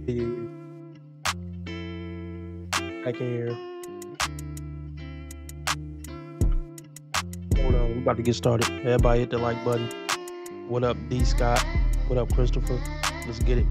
Yeah, yeah, yeah. I can hear. Hold on, we about to get started. Everybody hit the like button. What up, D Scott? What up, Christopher? Let's get it.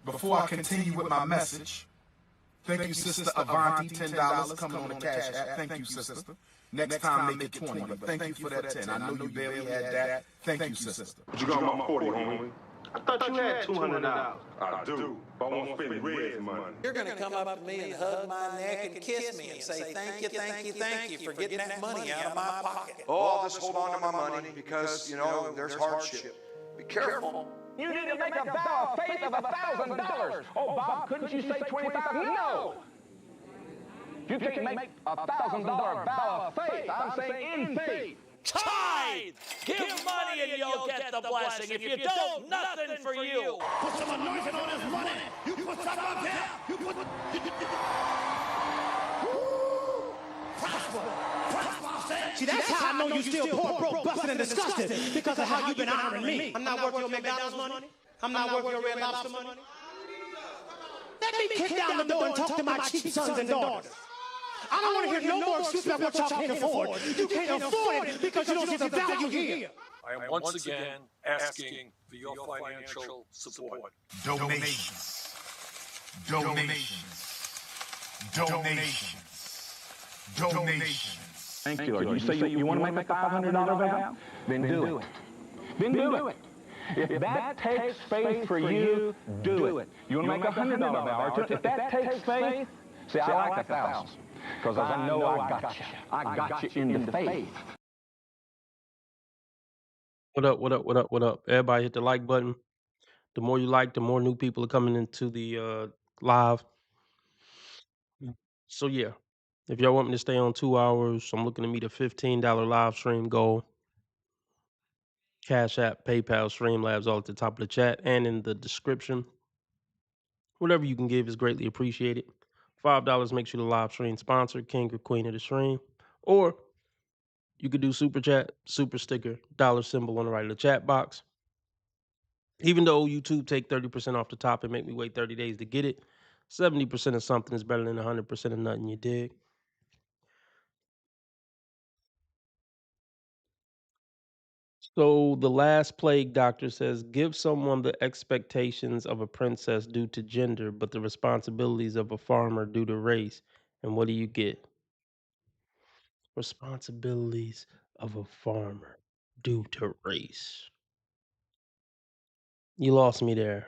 Before I continue with my message, thank you, Sister Avanti, $10 coming on the Cash App. Thank you, sister. Next time, make it 20, but thank you for that 10. I know you barely had that. Thank you, sister. But you got my 40, homie. I thought you had $200. I do, but I won't spend Red's money. You're going to come up to me and hug my neck and kiss me and say, thank you, thank you, thank you for getting that money out of my pocket. Oh, I'll just hold on to my money because, there's hardship. Be careful. You need to make a vow of faith of $1,000. Oh, Bob, couldn't you say 25? No! You can't make a $1,000 vow of faith. I'm saying in faith. Tithe! Give money and you'll get the blessing. If you don't, nothing for you. Put some anointing on this money. You put some up there. You put... Prosper. See, that's how I know you still poor, broke, busted, and disgusted because of how you've been honoring me. I'm not worth your McDonald's money. I'm not worth your Red Lobster money. Let me kick down the door and talk to my cheap sons and daughters. I don't want to hear no more excuses about what y'all can't afford. You can't afford it because you don't see the value here. I am once again asking for your financial support. Donations. Donations. Donations. Donations. Thank you, Lord. You say you want to make a $500 vow? Then do it. Then do it. If that takes faith for you, do it. You want to make a $100 vow? If that takes faith, see, I like 1,000 because I know I got you. I got you in the faith. What up? What up? What up? What up? Everybody hit the like button. The more you like, the more new people are coming into the live. So yeah, if y'all want me to stay on 2 hours, I'm looking to meet a $15 live stream goal. Cash App, PayPal, Streamlabs, all at the top of the chat and in the description. Whatever you can give is greatly appreciated. $5 makes you the live stream sponsor, king or queen of the stream. Or you could do super chat, super sticker, dollar symbol on the right of the chat box. Even though YouTube take 30% off the top and make me wait 30 days to get it, 70% of something is better than 100% of nothing, you dig? So the last plague doctor says, give someone the expectations of a princess due to gender, but the responsibilities of a farmer due to race. And what do you get? Responsibilities of a farmer due to race. You lost me there.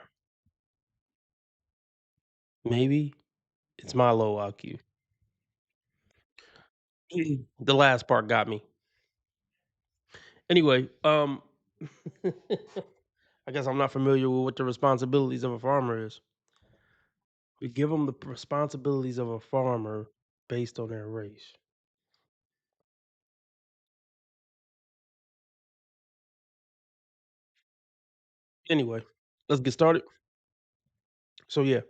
Maybe it's my low IQ. The last part got me. Anyway, I guess I'm not familiar with what the responsibilities of a farmer is. We give them the responsibilities of a farmer based on their race. Anyway, let's get started. So yeah,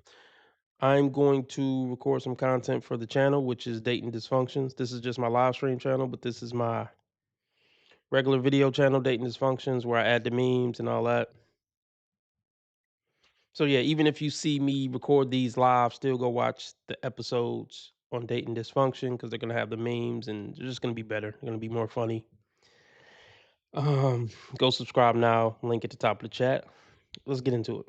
I'm going to record some content for the channel, which is Dating Dysfunctions. This is just my live stream channel, but this is my regular video channel, Dating Dysfunctions, where I add the memes and all that. So yeah, even if you see me record these live, still go watch the episodes on Dating Dysfunction because they're gonna have the memes and they're just gonna be better. They're gonna be more funny. Go subscribe now. Link at the top of the chat. Let's get into it.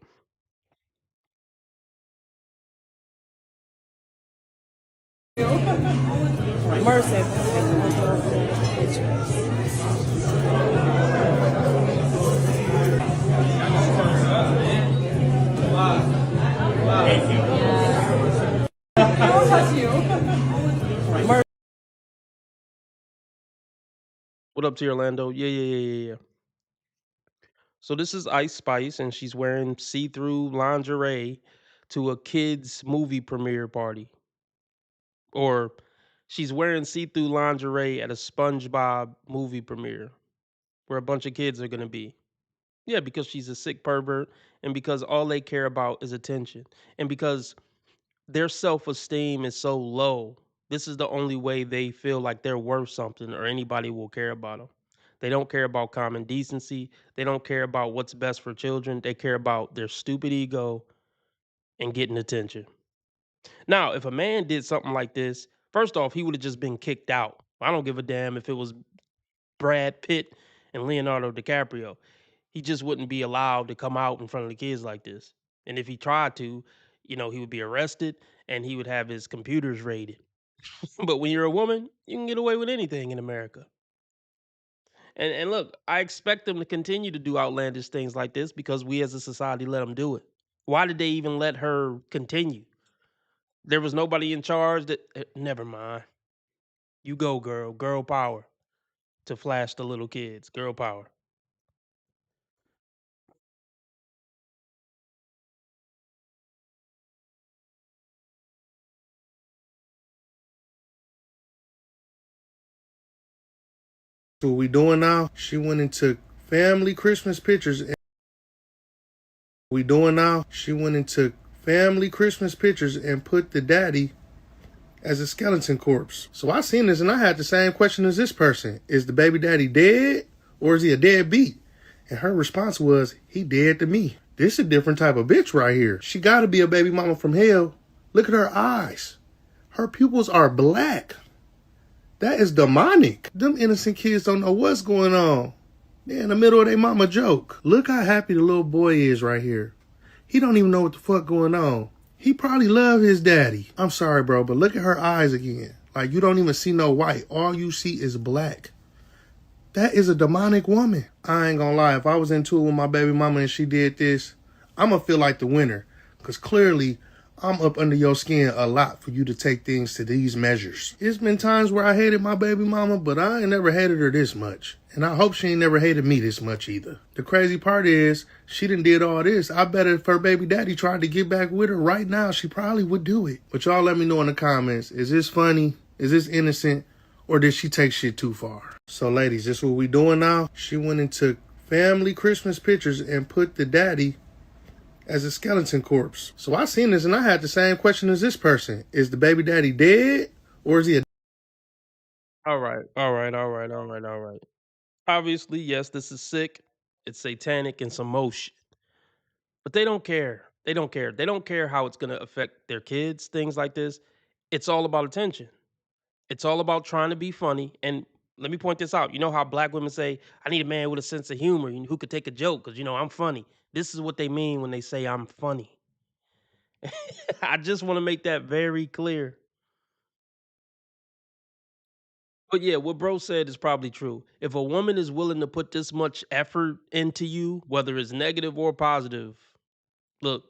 What up to Orlando? Yeah. So this is Ice Spice, and she's wearing see-through lingerie to a kids' movie premiere party. Or she's wearing see-through lingerie at a SpongeBob movie premiere. where a bunch of kids are going to be. Yeah, because she's a sick pervert and because all they care about is attention and because their self-esteem is so low. This is the only way they feel like they're worth something or anybody will care about them. They don't care about common decency. They don't care about what's best for children. They care about their stupid ego and getting attention. Now, if a man did something like this, first off, he would have just been kicked out. I don't give a damn if it was Brad Pitt and Leonardo DiCaprio. He just wouldn't be allowed to come out in front of the kids like this. And if he tried to, he would be arrested and he would have his computers raided. But when you're a woman, you can get away with anything in America. And look, I expect them to continue to do outlandish things like this because we as a society let them do it. Why did they even let her continue? There was nobody in charge that never mind. You go, girl. Girl power. To flash the little kids. Girl power. So what we doing now? She went and took family Christmas pictures. She went and took family Christmas pictures and put the daddy as a skeleton corpse. So I seen this and I had the same question as this person. Is the baby daddy dead or is he a deadbeat? And her response was, he dead to me. This is a different type of bitch right here. She gotta be a baby mama from hell. Look at her eyes. Her pupils are black. That is demonic. Them innocent kids don't know what's going on. They're in the middle of their mama joke. Look how happy the little boy is right here. He don't even know what the fuck going on. He probably love his daddy. I'm sorry, bro, but look at her eyes again. Like, you don't even see no white. All you see is black. That is a demonic woman. I ain't gonna lie. If I was into it with my baby mama and she did this, I'm gonna feel like the winner. Because clearly, I'm up under your skin a lot for you to take things to these measures. It's been times where I hated my baby mama, but I ain't never hated her this much. And I hope she ain't never hated me this much either. The crazy part is, she done did all this. I bet if her baby daddy tried to get back with her right now, she probably would do it. But y'all let me know in the comments, is this funny? Is this innocent? Or did she take shit too far? So ladies, this is what we doing now. She went and took family Christmas pictures and put the daddy as a skeleton corpse. So I seen this and I had the same question as this person. Is the baby daddy dead or is he a... All right. Obviously, yes, this is sick. It's satanic and some more shit. But they don't care. They don't care. They don't care how it's going to affect their kids, things like this. It's all about attention. It's all about trying to be funny. And let me point this out. You know how black women say, I need a man with a sense of humor who could take a joke because, I'm funny. This is what they mean when they say I'm funny. I just want to make that very clear. But yeah, what bro said is probably true. If a woman is willing to put this much effort into you, whether it's negative or positive, look,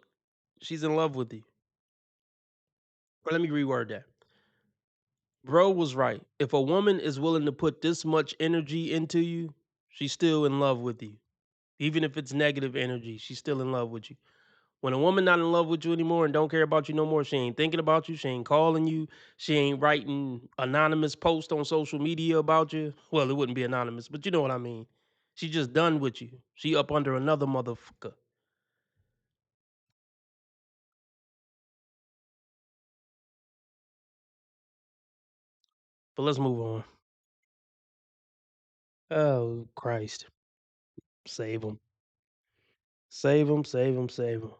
she's in love with you. Or let me reword that. Bro was right. If a woman is willing to put this much energy into you, she's still in love with you. Even if it's negative energy, she's still in love with you. When a woman not in love with you anymore and don't care about you no more, she ain't thinking about you, she ain't calling you, she ain't writing anonymous posts on social media about you. Well, it wouldn't be anonymous, but you know what I mean. She just done with you. She up under another motherfucker. But let's move on. Oh, Christ. Save them. Save them, save them, save them.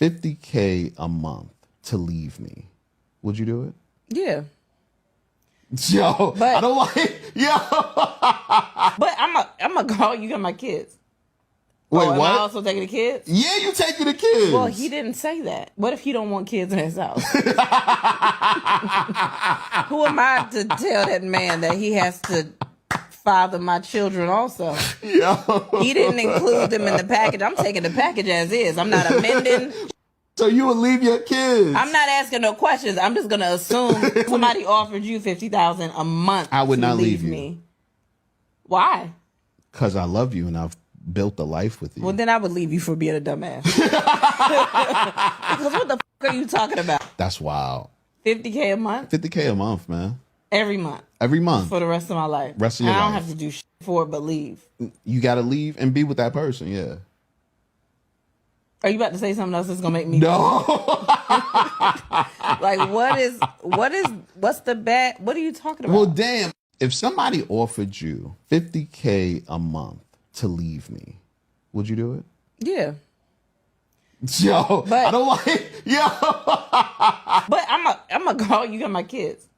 $50K a month to leave me. Would you do it? Yeah. Yo, but, I don't like yo. But I'm gonna call you got my kids. Wait, what? Am what? I also taking the kids? Yeah, you taking the kids. Well, he didn't say that. What if he don't want kids in his house? Who am I to tell that man that he has to father my children also? Yo. He didn't include them in the package. I'm taking the package as is. I'm not amending. So you would leave your kids? I'm not asking no questions. I'm just gonna assume somebody offered you $50,000 a month. I would not leave you. Me. Why? Because I love you and I've built a life with you. Well, then I would leave you for being a dumbass. Because what the fuck are you talking about? That's wild. $50K a month? $50K a month, man. Every month. Every month. For the rest of my life. Rest of your I don't life. have to do shit for it but leave. You got to leave and be with that person, yeah. Are you about to say something else that's gonna make me No. Like what's the bet? What are you talking about? Well, damn. If somebody offered you $50K a month to leave me, would you do it? Yeah. Yo, but, I don't like yo. But I'm a girl. You got my kids.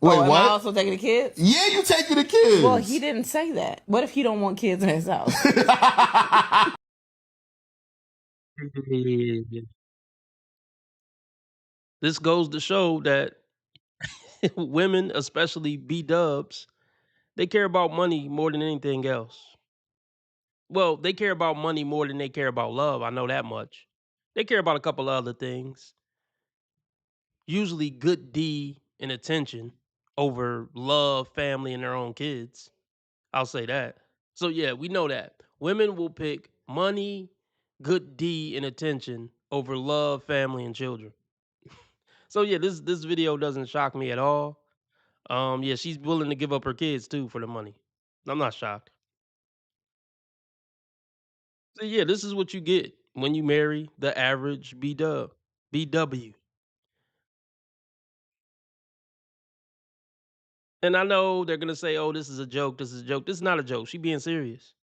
Wait, am what? I also taking the kids? Yeah, you taking the kids. Well, he didn't say that. What if he don't want kids in his house? This goes to show that women, especially B-dubs, they care about money more than anything else. Well, they care about money more than they care about love. I know that much. They care about a couple other things. Usually good D and attention over love, family, and their own kids. I'll say that. So yeah, we know that. Women will pick money, good D, and attention over love, family, and children. So yeah, this video doesn't shock me at all. Yeah, she's willing to give up her kids too for the money. I'm not shocked. So yeah, this is what you get when you marry the average B-dub, BW. And I know they're gonna say, "Oh, this is a joke. This is a joke." This is not a joke. She being serious.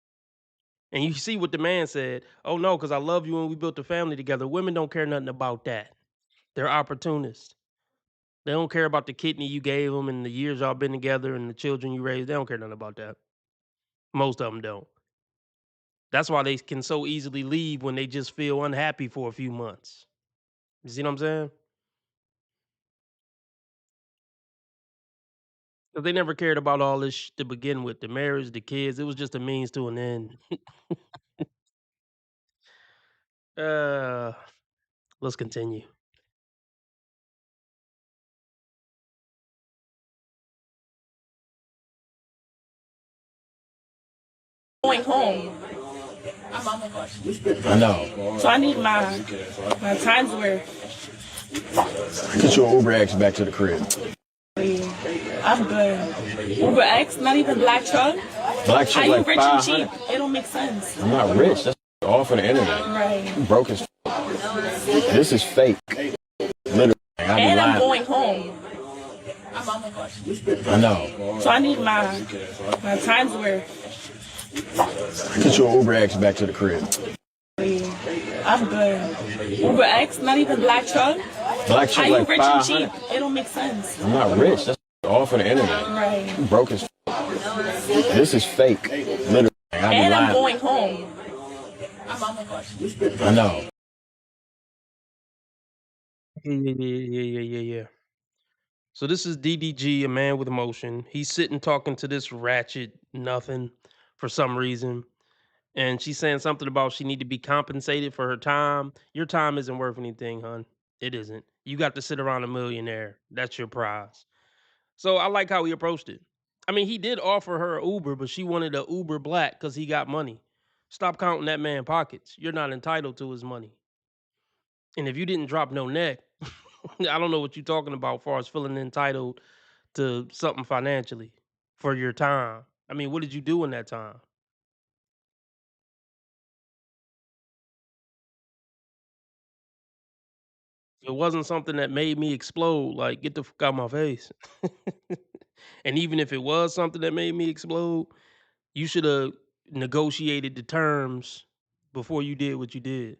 And you see what the man said. "Oh no, because I love you and we built a family together." Women don't care nothing about that. They're opportunists. They don't care about the kidney you gave them and the years y'all been together and the children you raised. They don't care nothing about that. Most of them don't. That's why they can so easily leave when they just feel unhappy for a few months. You see what I'm saying? Because they never cared about all this to begin with. The marriage, the kids. It was just a means to an end. Let's continue. Going home. I know. So I need my time's worth. Get your Uber X back to the crib. I'm good. Uber X, not even Black Truck. Black Truck How you like rich and 500? cheap? It don't make sense. I'm not rich. That's all for the internet. Right. You broke as This is fake. Literally. I be And I'm lying. going home. I know. So I need my time's worth. Get your Uber X back to the crib. I'm good. Uber X, not even Black Truck. Black How Truck you like rich and 500? cheap? It don't make sense. I'm not rich. That's all for the internet. Right. You broke as This is fake. Literally. I be And I'm lying. going home. I know. Yeah. So this is DDG, a man with emotion. He's sitting talking to this ratchet nothing for some reason. And she's saying something about she need to be compensated for her time. Your time isn't worth anything, hon. It isn't. You got to sit around a millionaire. That's your prize. So I like how he approached it. I mean, he did offer her an Uber, but she wanted an Uber Black because he got money. Stop counting that man pockets. You're not entitled to his money. And if you didn't drop no neck, I don't know what you're talking about as far as feeling entitled to something financially for your time. I mean, what did you do in that time? It wasn't something that made me explode, like, get the fuck out my face. And even if it was something that made me explode, you should have negotiated the terms before you did what you did.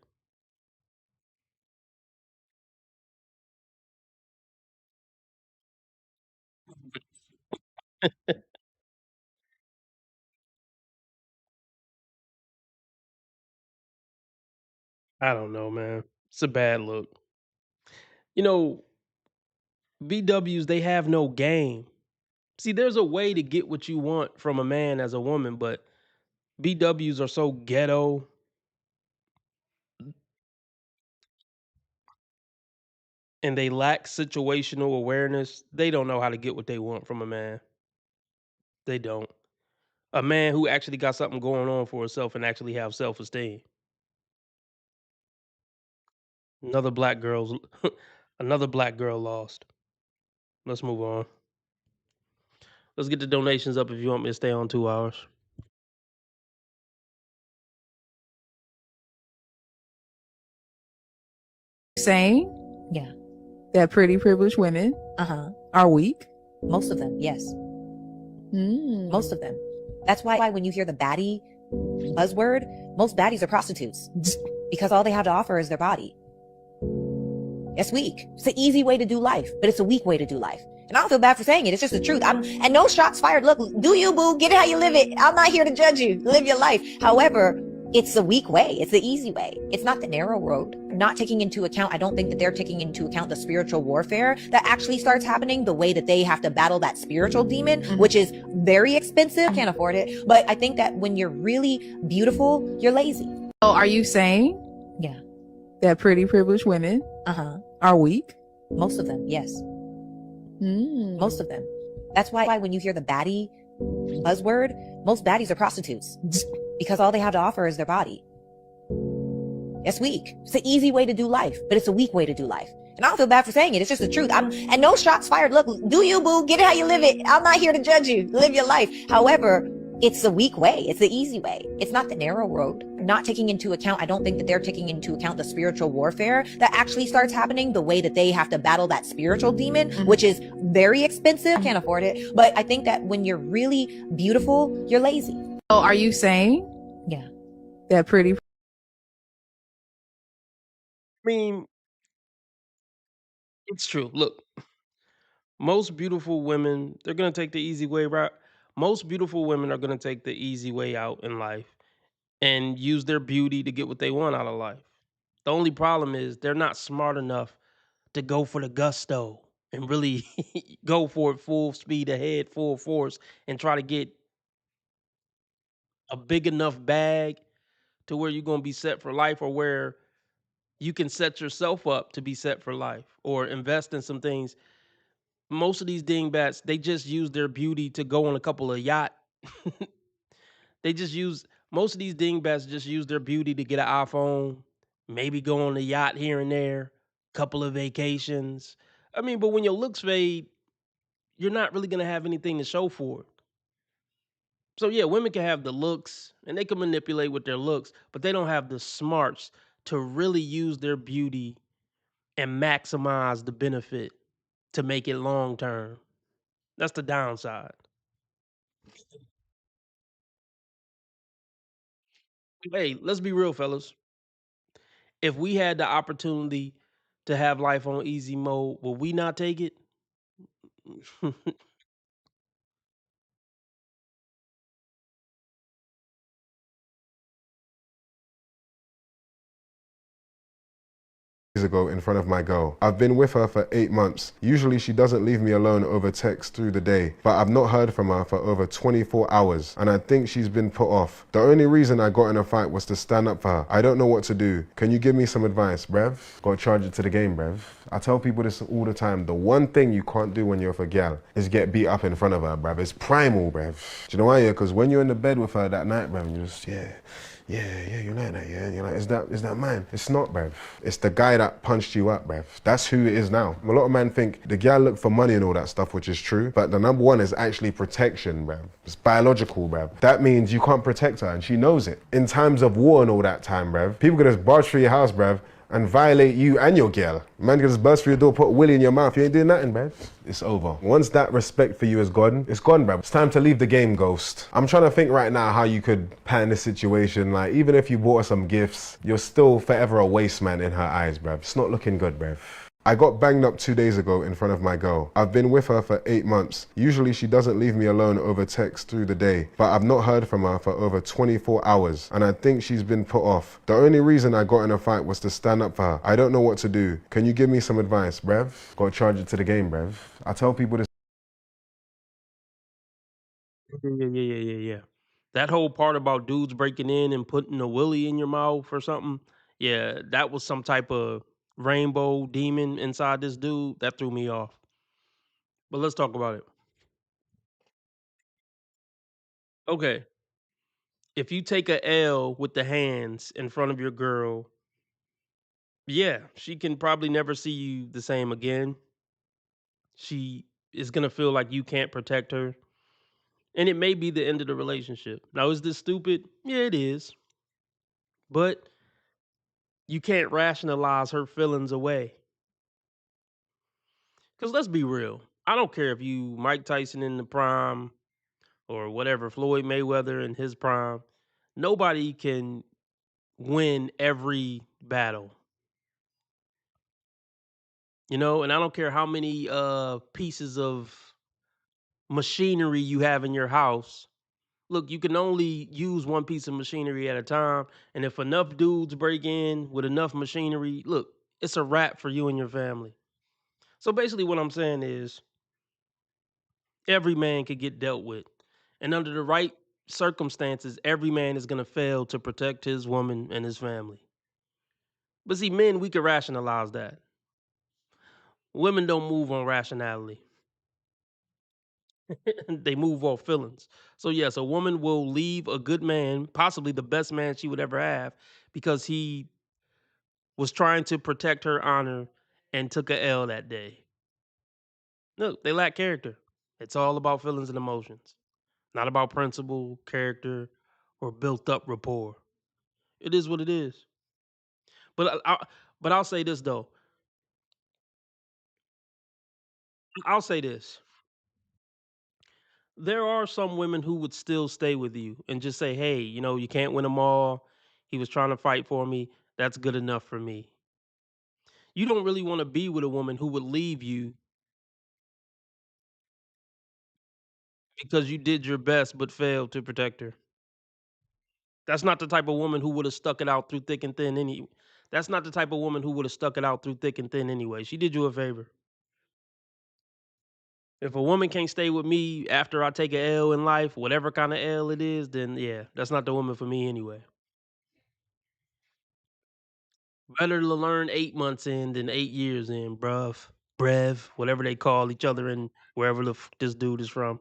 I don't know, man. It's a bad look. You know, BWs, they have no game. See, there's a way to get what you want from a man as a woman, but BWs are so ghetto. And they lack situational awareness. They don't know how to get what they want from a man. They don't. A man who actually got something going on for himself and actually have self-esteem. Another black girl lost. Let's move on. Let's get the donations up if you want me to stay on 2 hours. Saying Yeah. that pretty privileged women are weak. Most of them, yes. Most of them. That's why when you hear the baddie buzzword, most baddies are prostitutes because all they have to offer is their body. It's weak. It's an easy way to do life, but it's a weak way to do life. And I don't feel bad for saying it. It's just the truth. And no shots fired. Look, do you, boo? Get it how you live it. I'm not here to judge you. Live your life. However, it's the weak way. It's the easy way. It's not the narrow road. Not taking into account, I don't think that they're taking into account the spiritual warfare that actually starts happening, the way that they have to battle that spiritual demon, which is very expensive. Can't afford it. But I think that when you're really beautiful, you're lazy. So are you saying Yeah. that pretty privileged women are weak? Most of them, yes. Most of them. That's why when you hear the baddie buzzword, most baddies are prostitutes because all they have to offer is their body. It's weak. It's an easy way to do life, but it's a weak way to do life. And I don't feel bad for saying it. It's just the truth. And no shots fired. Look, do you, boo? Get it how you live it. I'm not here to judge you. Live your life. However, it's the weak way. It's the easy way. It's not the narrow road. Not taking into account, I don't think that they're taking into account the spiritual warfare that actually starts happening, the way that they have to battle that spiritual demon, which is very expensive. Can't afford it. But I think that when you're really beautiful, you're lazy. So are you saying Yeah. that pretty I mean, it's true. Look, most beautiful women, they're gonna take the easy way route. Most beautiful women are gonna take the easy way out in life and use their beauty to get what they want out of life. The only problem is they're not smart enough to go for the gusto and really go for it full speed ahead, full force, and try to get a big enough bag to where you're gonna be set for life, or where you can set yourself up to be set for life, or invest in some things. Most of these dingbats, they just use their beauty to go on a couple of yacht. They just use Most of these dingbats just use their beauty to get an iPhone, maybe go on a yacht here and there, couple of vacations. I mean, but when your looks fade, you're not really gonna have anything to show for it. So yeah, women can have the looks and they can manipulate with their looks, but they don't have the smarts to really use their beauty and maximize the benefit to make it long term. That's the downside. Hey, let's be real, fellas. If we had the opportunity to have life on easy mode, would we not take it? Ago in front of my girl. I've been with her for 8 months. Usually she doesn't leave me alone over text through the day, but I've not heard from her for over 24 hours and I think she's been put off. The only reason I got in a fight was to stand up for her. I don't know what to do. Can you give me some advice, bruv? Gotta charge it to the game, bruv. I tell people this all the time. The one thing you can't do when you're with a gal is get beat up in front of her, bruv. It's primal, bruv. Do you know why? Yeah, because when you're in the bed with her that night, bruv, you're just, yeah, you like that, yeah? You're like, is that mine? It's not, bruv. It's the guy that punched you up, bruv. That's who it is now. A lot of men think the gal look for money and all that stuff, which is true, but the number one is actually protection, bruv. It's biological, bruv. That means you can't protect her, and she knows it. In times of war and all that time, bruv, people can just barge through your house, bruv, and violate you and your girl. Man can just burst through your door, put willy in your mouth. You ain't doing nothing, bruv. It's over. Once that respect for you is gone, it's gone, bruv. It's time to leave the game, Ghost. I'm trying to think right now how you could pattern this situation. Like, even if you bought her some gifts, you're still forever a waste man in her eyes, bruv. It's not looking good, bruv. I got banged up 2 days ago in front of my girl. I've been with her for 8 months. Usually she doesn't leave me alone over text through the day, but I've not heard from her for over 24 hours and I think she's been put off. The only reason I got in a fight was to stand up for her. I don't know what to do. Can you give me some advice, bruv? Gotta charge it to the game, bruv. I tell people this. Yeah. That whole part about dudes breaking in and putting a willy in your mouth or something, yeah, that was some type of rainbow demon inside this dude. That threw me off. But let's talk about it. Okay. If you take a L with the hands in front of your girl, yeah, she can probably never see you the same again. She is gonna feel like you can't protect her, and it may be the end of the relationship. Now, is this stupid? Yeah, it is. But you can't rationalize her feelings away. Because let's be real. I don't care if you Mike Tyson in the prime or whatever, Floyd Mayweather in his prime. Nobody can win every battle. You know, and I don't care how many pieces of machinery you have in your house. Look, you can only use one piece of machinery at a time. And if enough dudes break in with enough machinery, look, it's a wrap for you and your family. So basically, what I'm saying is every man could get dealt with. And under the right circumstances, every man is going to fail to protect his woman and his family. But see, men, we can rationalize that. Women don't move on rationality. They move off feelings. So yes, a woman will leave a good man, possibly the best man she would ever have, because he was trying to protect her honor and took a L that day. Look, they lack character. It's all about feelings and emotions, not about principle, character, or built up rapport. It is what it is. But I'll say this though. I'll say this. There are some women who would still stay with you and just say, "Hey, you know, you can't win them all. He was trying to fight for me. That's good enough for me." You don't really want to be with a woman who would leave you because you did your best but failed to protect her. That's not the type of woman who would have stuck it out through thick and thin That's not the type of woman who would have stuck it out through thick and thin anyway. She did you a favor. If a woman can't stay with me after I take a L in life, whatever kind of L it is, then yeah, that's not the woman for me anyway. Better to learn 8 months in than 8 years in, brev, whatever they call each other in wherever this dude is from.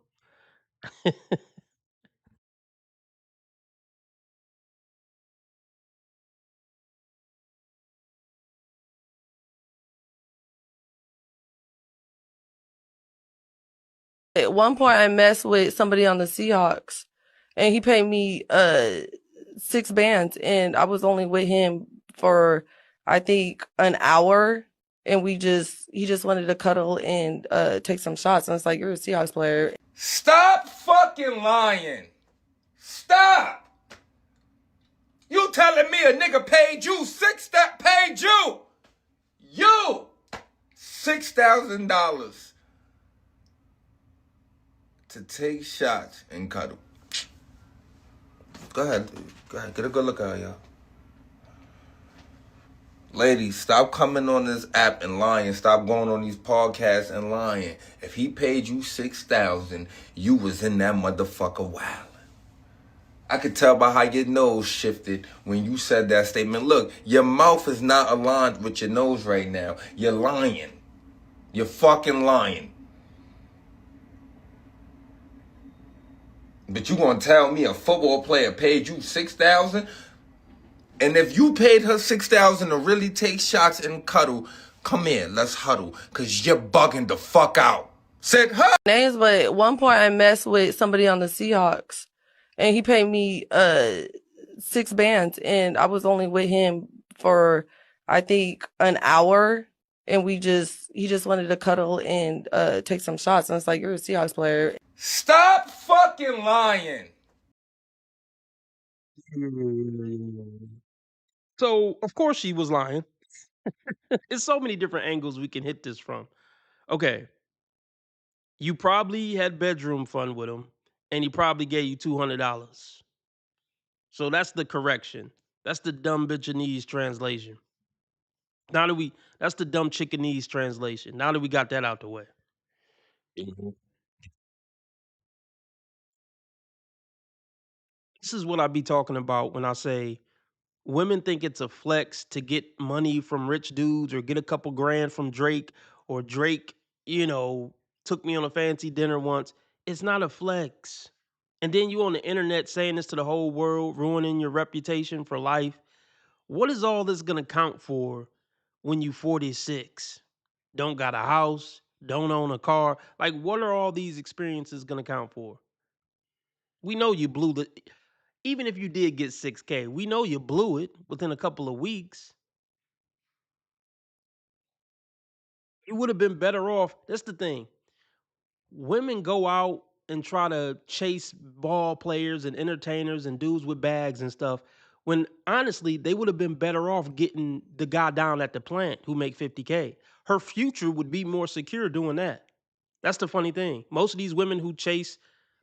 At one point, I messed with somebody on the Seahawks, and he paid me 6 bands, and I was only with him for I think an hour, and he just wanted to cuddle and take some shots. And it's like, you're a Seahawks player. Stop fucking lying. Stop. You telling me a nigga paid you $6,000 to take shots and cuddle. Go ahead. Get a good look at her, y'all. Ladies, stop coming on this app and lying. Stop going on these podcasts and lying. If he paid you $6,000, you was in that motherfucker wildin'. I could tell by how your nose shifted when you said that statement. Look, your mouth is not aligned with your nose right now. You're lying. You're fucking lying. But you gonna tell me a football player paid you $6,000? And if you paid her $6,000 to really take shots and cuddle, come here, let's huddle, cause you're bugging the fuck out. Said her names, but at one point I messed with somebody on the Seahawks, and he paid me 6 bands, and I was only with him for I think an hour, and he just wanted to cuddle and take some shots. And it's like, you're a Seahawks player. Stop fucking lying. So, of course she was lying. There's so many different angles we can hit this from. Okay. You probably had bedroom fun with him, and he probably gave you $200. So that's the correction. That's the dumb bitchanese translation. That's the dumb chickenese translation. Now that we got that out the way. This is what I be talking about when I say women think it's a flex to get money from rich dudes or get a couple grand from Drake, or Drake, took me on a fancy dinner once. It's not a flex. And then you on the internet saying this to the whole world, ruining your reputation for life. What is all this gonna count for when you 46? Don't got a house, don't own a car. Like, what are all these experiences going to count for? We know you blew the, even if you did get 6K, we know you blew it within a couple of weeks. You would have been better off. That's the thing. Women go out and try to chase ball players and entertainers and dudes with bags and stuff, when honestly, they would have been better off getting the guy down at the plant who make 50K. Her future would be more secure doing that. That's the funny thing. Most of these women who chase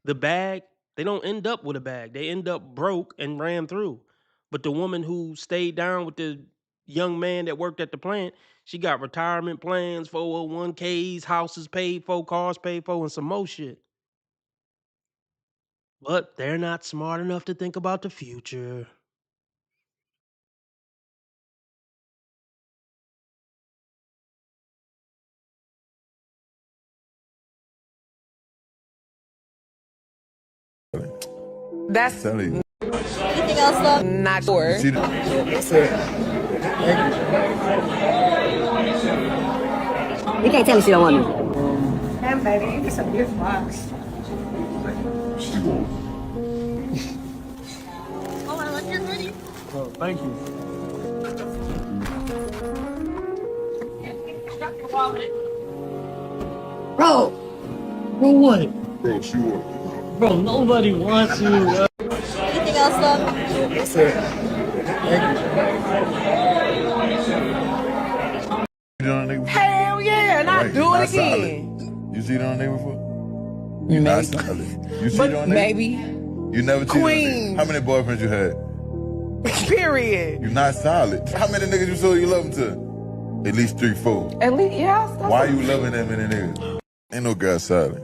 the bag, they don't end up with a bag. They end up broke and ran through. But the woman who stayed down with the young man that worked at the plant, she got retirement plans, 401ks, houses paid for, cars paid for, and some more shit. But they're not smart enough to think about the future. That's Anything else, love? Not sure. That's it. Thank you. You can't tell me she don't want me. Damn, baby, you get some gift box. She won't. Oh, I like your hoodie. Oh, thank you. Bro! Bro, what? Bro, she won't. Bro, nobody wants you. Anything else, love? That's it. Thank you. Hell yeah, and I do it again. You see it on there before? Maybe. Not solid. You see it on there? Maybe. You never cheated on Queen. How many boyfriends you had? Period. You're not solid. How many niggas you saw you love them to? At least 3, 4. At least, yeah. Why you loving that many niggas? Ain't no girl solid.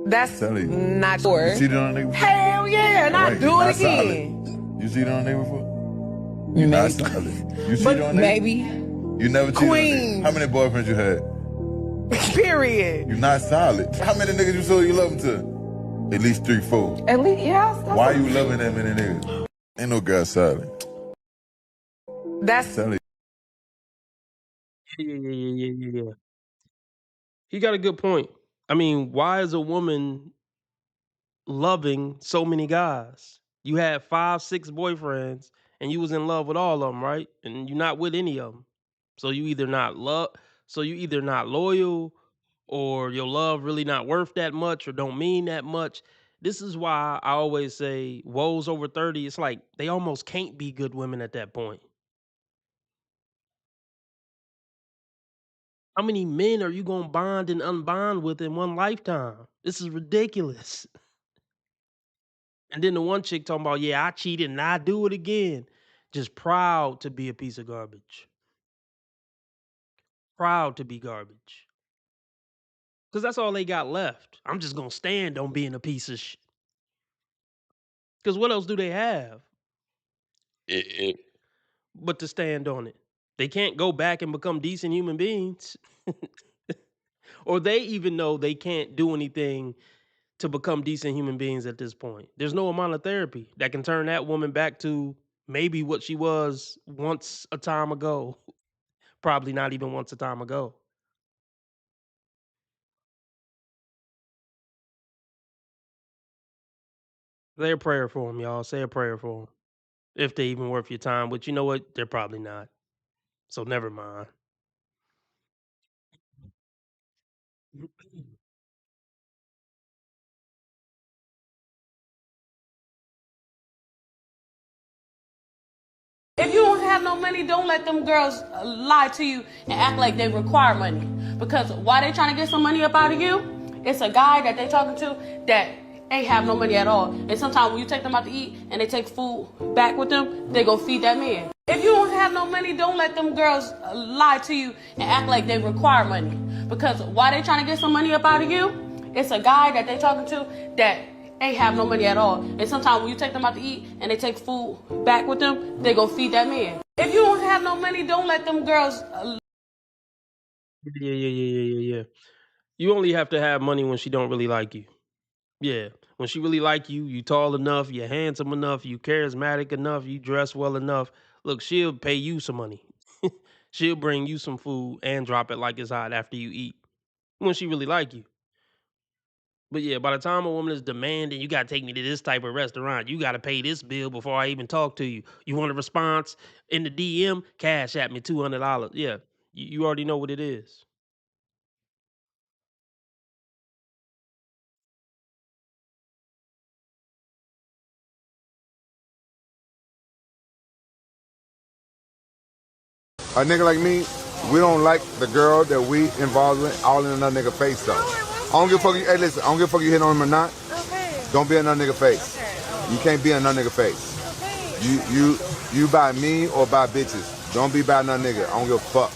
That's Telling you. not sure. You see it on there before? Hell yeah, and I Right, do you're it not again. solid. You see it on there before? You're not solid. You see it on there? Maybe. You never cheated Queen. on there. How many boyfriends you had? Period. You're not solid. How many niggas you saw you love them to? At least 3, 4. At least, yeah. Why you loving that many niggas? Ain't no girl solid. That's Telling Yeah. He got a good point. I mean, why is a woman loving so many guys? You had 5, 6 boyfriends, and you was in love with all of them, right? And you're not with any of them. So you either not loyal, or your love really not worth that much, or don't mean that much. This is why I always say, woes over 30. It's like they almost can't be good women at that point. How many men are you gonna bond and unbond with in one lifetime? This is ridiculous. And then the one chick talking about, yeah, I cheated and I do it again. Just proud to be a piece of garbage. Proud to be garbage. Because that's all they got left. I'm just gonna stand on being a piece of shit. Because what else do they have but to stand on it? They can't go back and become decent human beings. Or they even know they can't do anything to become decent human beings at this point. There's no amount of therapy that can turn that woman back to maybe what she was once a time ago. Probably not even once a time ago. Say a prayer for them, y'all. Say a prayer for them. If they even worth your time. But you know what? They're probably not. So never mind. If you don't have no money, don't let them girls lie to you and act like they require money. Because why they trying to get some money up out of you? It's a guy that they talking to that ain't have no money at all. And sometimes when you take them out to eat and they take food back with them, they gonna feed that man. If you don't have no money, don't let them girls lie to you and act like they require money. Because why they trying to get some money up out of you? It's a guy that they talking to that ain't have no money at all. And sometimes when you take them out to eat and they take food back with them, they gonna feed that man. If you don't have no money, don't let them girls. Yeah. You only have to have money when she don't really like you. Yeah. When she really like you, you tall enough, you're handsome enough, you charismatic enough, you dress well enough. Look, she'll pay you some money. She'll bring you some food and drop it like it's hot after you eat. when she really like you. But yeah, by the time a woman is demanding, you gotta take me to this type of restaurant. You gotta pay this bill before I even talk to you. You want a response in the DM? Cash at me $200. Yeah, you already know what it is. A nigga like me, we don't like the girl that we involved with all in another nigga face though. I don't give a fuck you. Hey, listen, I don't give a fuck you hitting on him or not. Okay. Don't be another nigga face. Okay. You can't be another nigga face. Okay. You by me or by bitches. Don't be by another nigga. I don't give a fuck.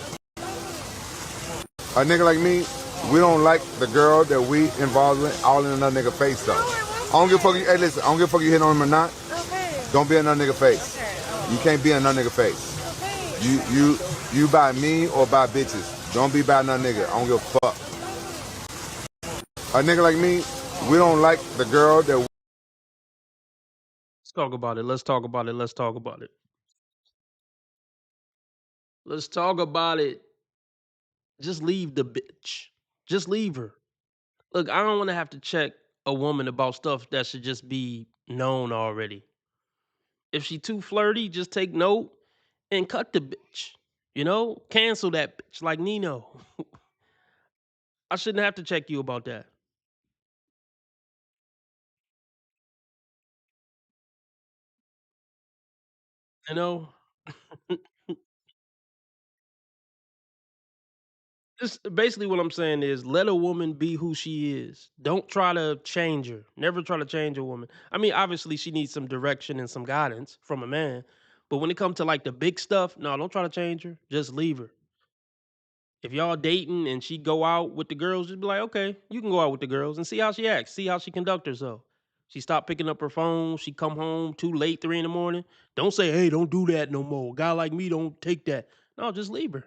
A nigga like me, we don't like the girl that we involved with all in another nigga face though. I don't give a fuck you. Hey, listen, I don't give a fuck you hitting on him or not. Okay. Don't be another nigga face. You can't be another nigga face. You by me or by bitches. Don't be by another nigga. I don't give a fuck. A nigga like me, we don't like the girl that. Let's talk about it. Let's talk about it. Let's talk about it. Let's talk about it. Just leave the bitch. Just leave her. Look, I don't want to have to check a woman about stuff that should just be known already. If she too flirty, just take note and cut the bitch. You know, cancel that bitch like Nino. I shouldn't have to check you about that. You know, just basically what I'm saying is let a woman be who she is. Don't try to change her. Never try to change a woman. I mean, obviously she needs some direction and some guidance from a man. But when it comes to like the big stuff, no, don't try to change her. Just leave her. If y'all dating and she go out with the girls, just be like, okay, you can go out with the girls and see how she acts, see how she conduct herself. She stop picking up her phone. She come home too late, 3 in the morning. Don't say, hey, don't do that no more. A guy like me don't take that. No, just leave her.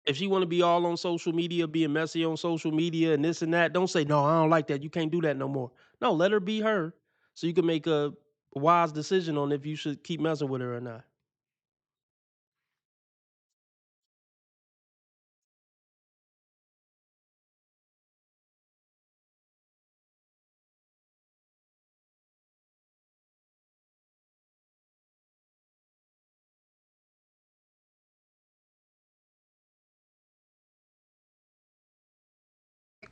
If she want to be all on social media, being messy on social media and this and that, don't say, no, I don't like that. You can't do that no more. No, let her be her so you can make a wise decision on if you should keep messing with her or not.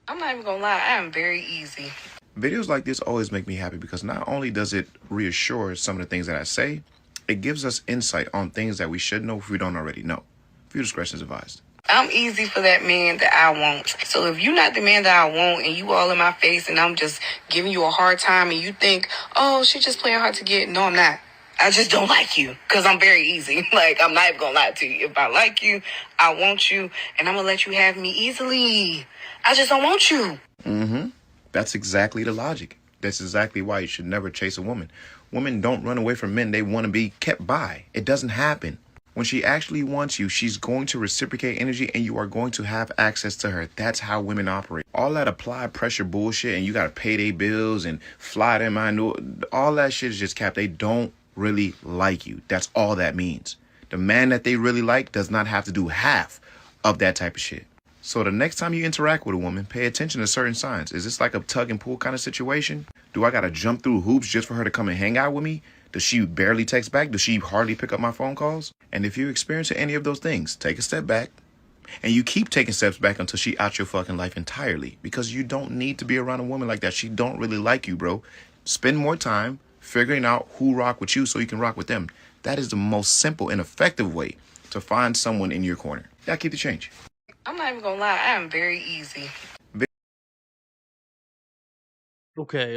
I'm not even gonna lie, I am very easy. Videos like this always make me happy because not only does it reassure some of the things that I say, it gives us insight on things that we should know if we don't already know. Viewer discretion is advised. I'm easy for that man that I want. So if you're not the man that I want and you all in my face and I'm just giving you a hard time and you think, oh, she's just playing hard to get. No, I'm not. I just don't like you because I'm very easy. Like, I'm not even going to lie to you. If I like you, I want you, and I'm going to let you have me easily. I just don't want you. Mm-hmm. That's exactly the logic. That's exactly why you should never chase a woman. Women don't run away from men they want to be kept by. It doesn't happen. When she actually wants you, she's going to reciprocate energy and you are going to have access to her. That's how women operate. All that applied pressure bullshit and you got to pay their bills and fly them, I know, all that shit is just cap. They don't really like you. That's all that means. The man that they really like does not have to do half of that type of shit. So the next time you interact with a woman, pay attention to certain signs. Is this like a tug and pull kind of situation? Do I got to jump through hoops just for her to come and hang out with me? Does she barely text back? Does she hardly pick up my phone calls? And if you're experiencing any of those things, take a step back. And you keep taking steps back until she out your fucking life entirely. Because you don't need to be around a woman like that. She don't really like you, bro. Spend more time figuring out who rock with you so you can rock with them. That is the most simple and effective way to find someone in your corner. Y'all keep the change. I'm not even going to lie. I am very easy. Okay.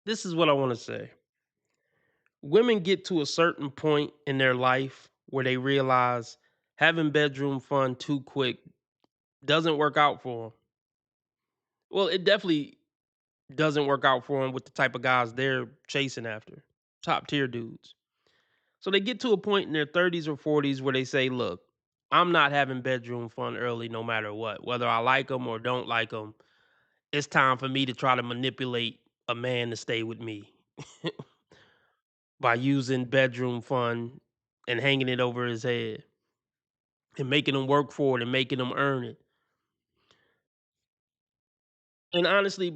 This is what I want to say. Women get to a certain point in their life where they realize having bedroom fun too quick doesn't work out for them. Well, it definitely doesn't work out for them with the type of guys they're chasing after. Top tier dudes. So they get to a point in their 30s or 40s where they say, look, I'm not having bedroom fun early no matter what. Whether I like them or don't like them, it's time for me to try to manipulate a man to stay with me by using bedroom fun and hanging it over his head and making him work for it and making him earn it. And honestly,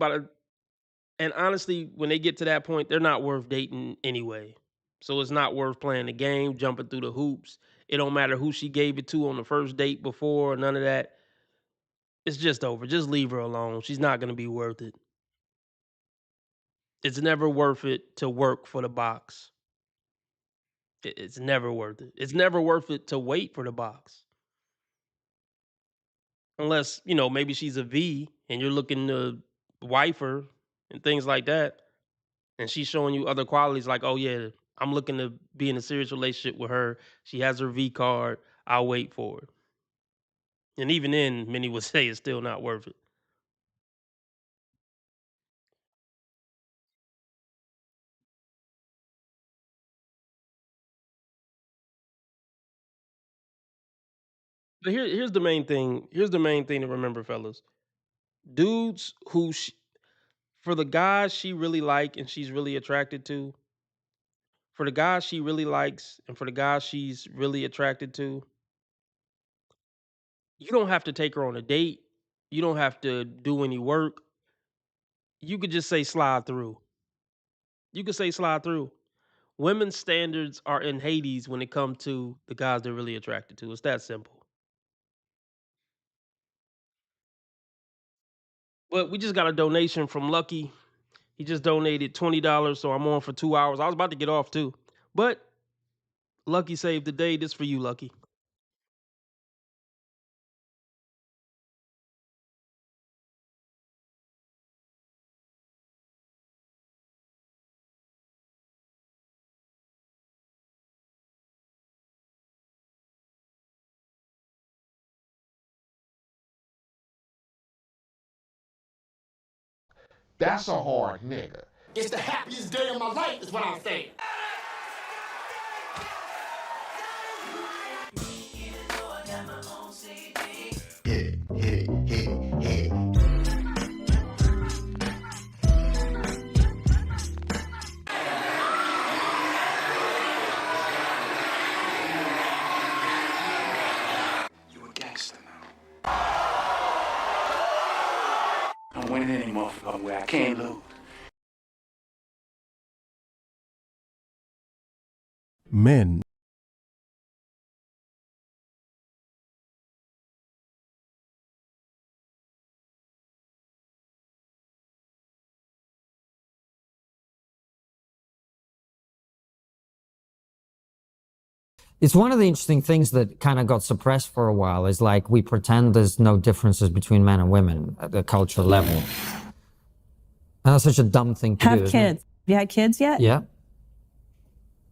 when they get to that point, they're not worth dating anyway. So it's not worth playing the game, jumping through the hoops. It don't matter who she gave it to on the first date before, none of that. It's just over. Just leave her alone. She's not gonna be worth it. It's never worth it to work for the box. It's never worth it. It's never worth it to wait for the box. Unless, maybe she's a V and you're looking to wife her and things like that. And she's showing you other qualities like, oh yeah, I'm looking to be in a serious relationship with her. She has her V card. I'll wait for her. And even then, many would say it's still not worth it. But here's the main thing. Here's the main thing to remember, fellas. Dudes for the guys she really like and she's really attracted to, for the guys she really likes and for the guys she's really attracted to, you don't have to take her on a date. You don't have to do any work. You could just say slide through. You could say slide through. Women's standards are in Hades when it comes to the guys they're really attracted to. It's that simple. But we just got a donation from Lucky. He just donated $20, so I'm on for 2 hours. I was about to get off too. But Lucky saved the day. This for you, Lucky. That's a hard nigga. It's the happiest day of my life, is what I'm saying. You a gangster now. I'm winning any motherfucking way. I can't lose. Men. It's one of the interesting things that kind of got suppressed for a while is like we pretend there's no differences between men and women at the cultural level. And that's such a dumb thing to do. Have isn't it? kids. You had kids yet? Yeah.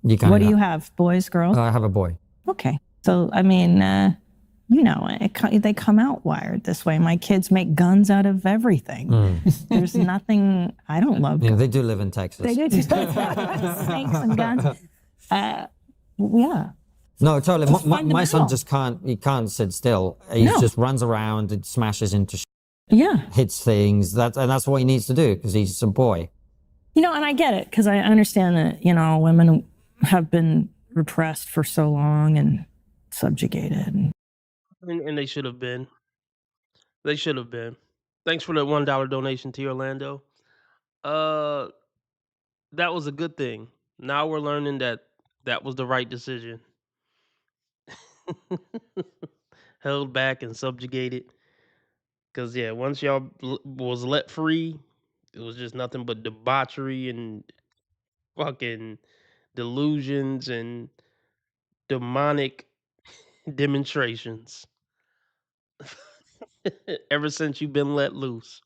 You kind What do you have? Boys, girls? I have a boy. Okay. So, I mean, they come out wired this way. My kids make guns out of everything. There's nothing, I don't love Yeah, they do live in Texas. They do. Snakes and guns. Yeah. No, totally. It's My son fundamental. just can't sit still. He No. just runs around and smashes into Yeah. hits things. And that's what he needs to do because he's a boy. And I get it because I understand that, women have been repressed for so long and subjugated. And they should have been. They should have been. Thanks for the $1 donation to Orlando. That was a good thing. Now we're learning that was the right decision. Held back and subjugated. Cause yeah, once y'all was let free, it was just nothing but debauchery and fucking delusions and demonic demonstrations. Ever since you've been let loose.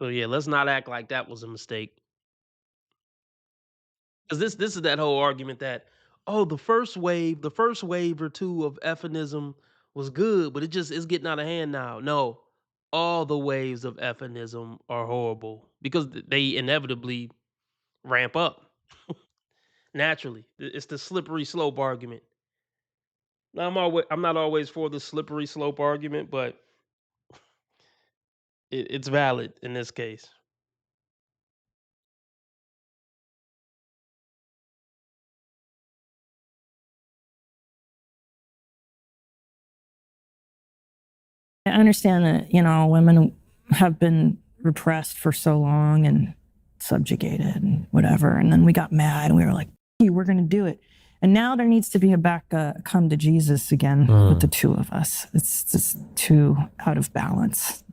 So yeah, let's not act like that was a mistake. Because this is that whole argument that, oh, the first wave or two of effinism was good, but it's getting out of hand now. No, all the waves of effinism are horrible because they inevitably ramp up naturally. It's the slippery slope argument. Now I'm not always for the slippery slope argument, but it's valid in this case. I understand that, women have been repressed for so long and subjugated and whatever. And then we got mad and we were like, hey, we're going to do it. And now there needs to be a come to Jesus again with the two of us. It's just too out of balance.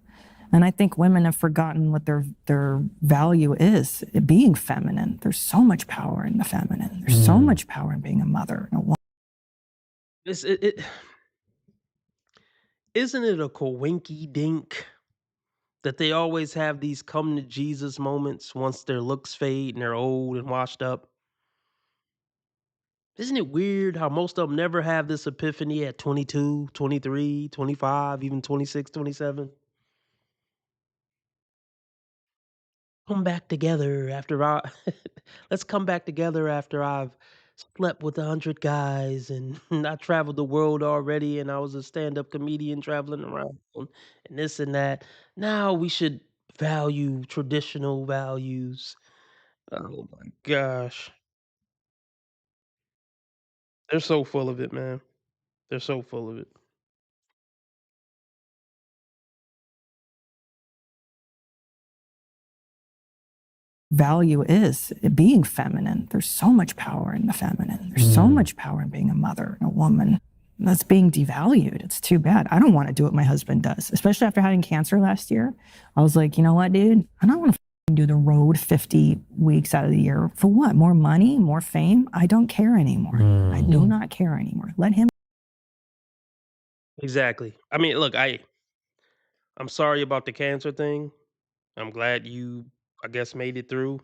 And I think women have forgotten what their value is, being feminine. There's so much power in the feminine. There's so much power in being a mother and a woman. Isn't it a coinky dink that they always have these come to Jesus moments once their looks fade and they're old and washed up? Isn't it weird how most of them never have this epiphany at 22, 23, 25, even 26, 27? Come back together after I let's come back together after I've slept with 100 guys and I traveled the world already and I was a stand-up comedian traveling around and this and that. Now we should value traditional values. Oh my gosh. They're so full of it, man. They're so full of it. Value is being feminine. There's so much power in the feminine. There's so much power in being a mother and a woman. That's being devalued. It's too bad. I don't want to do what my husband does, especially after having cancer last year. I was like, you know what, dude? I don't want to do the road 50 weeks out of the year. For what? More money? More fame? I don't care anymore. I do not care anymore. Let him. Exactly. I mean, look, I'm sorry about the cancer thing. I'm glad you, I guess, made it through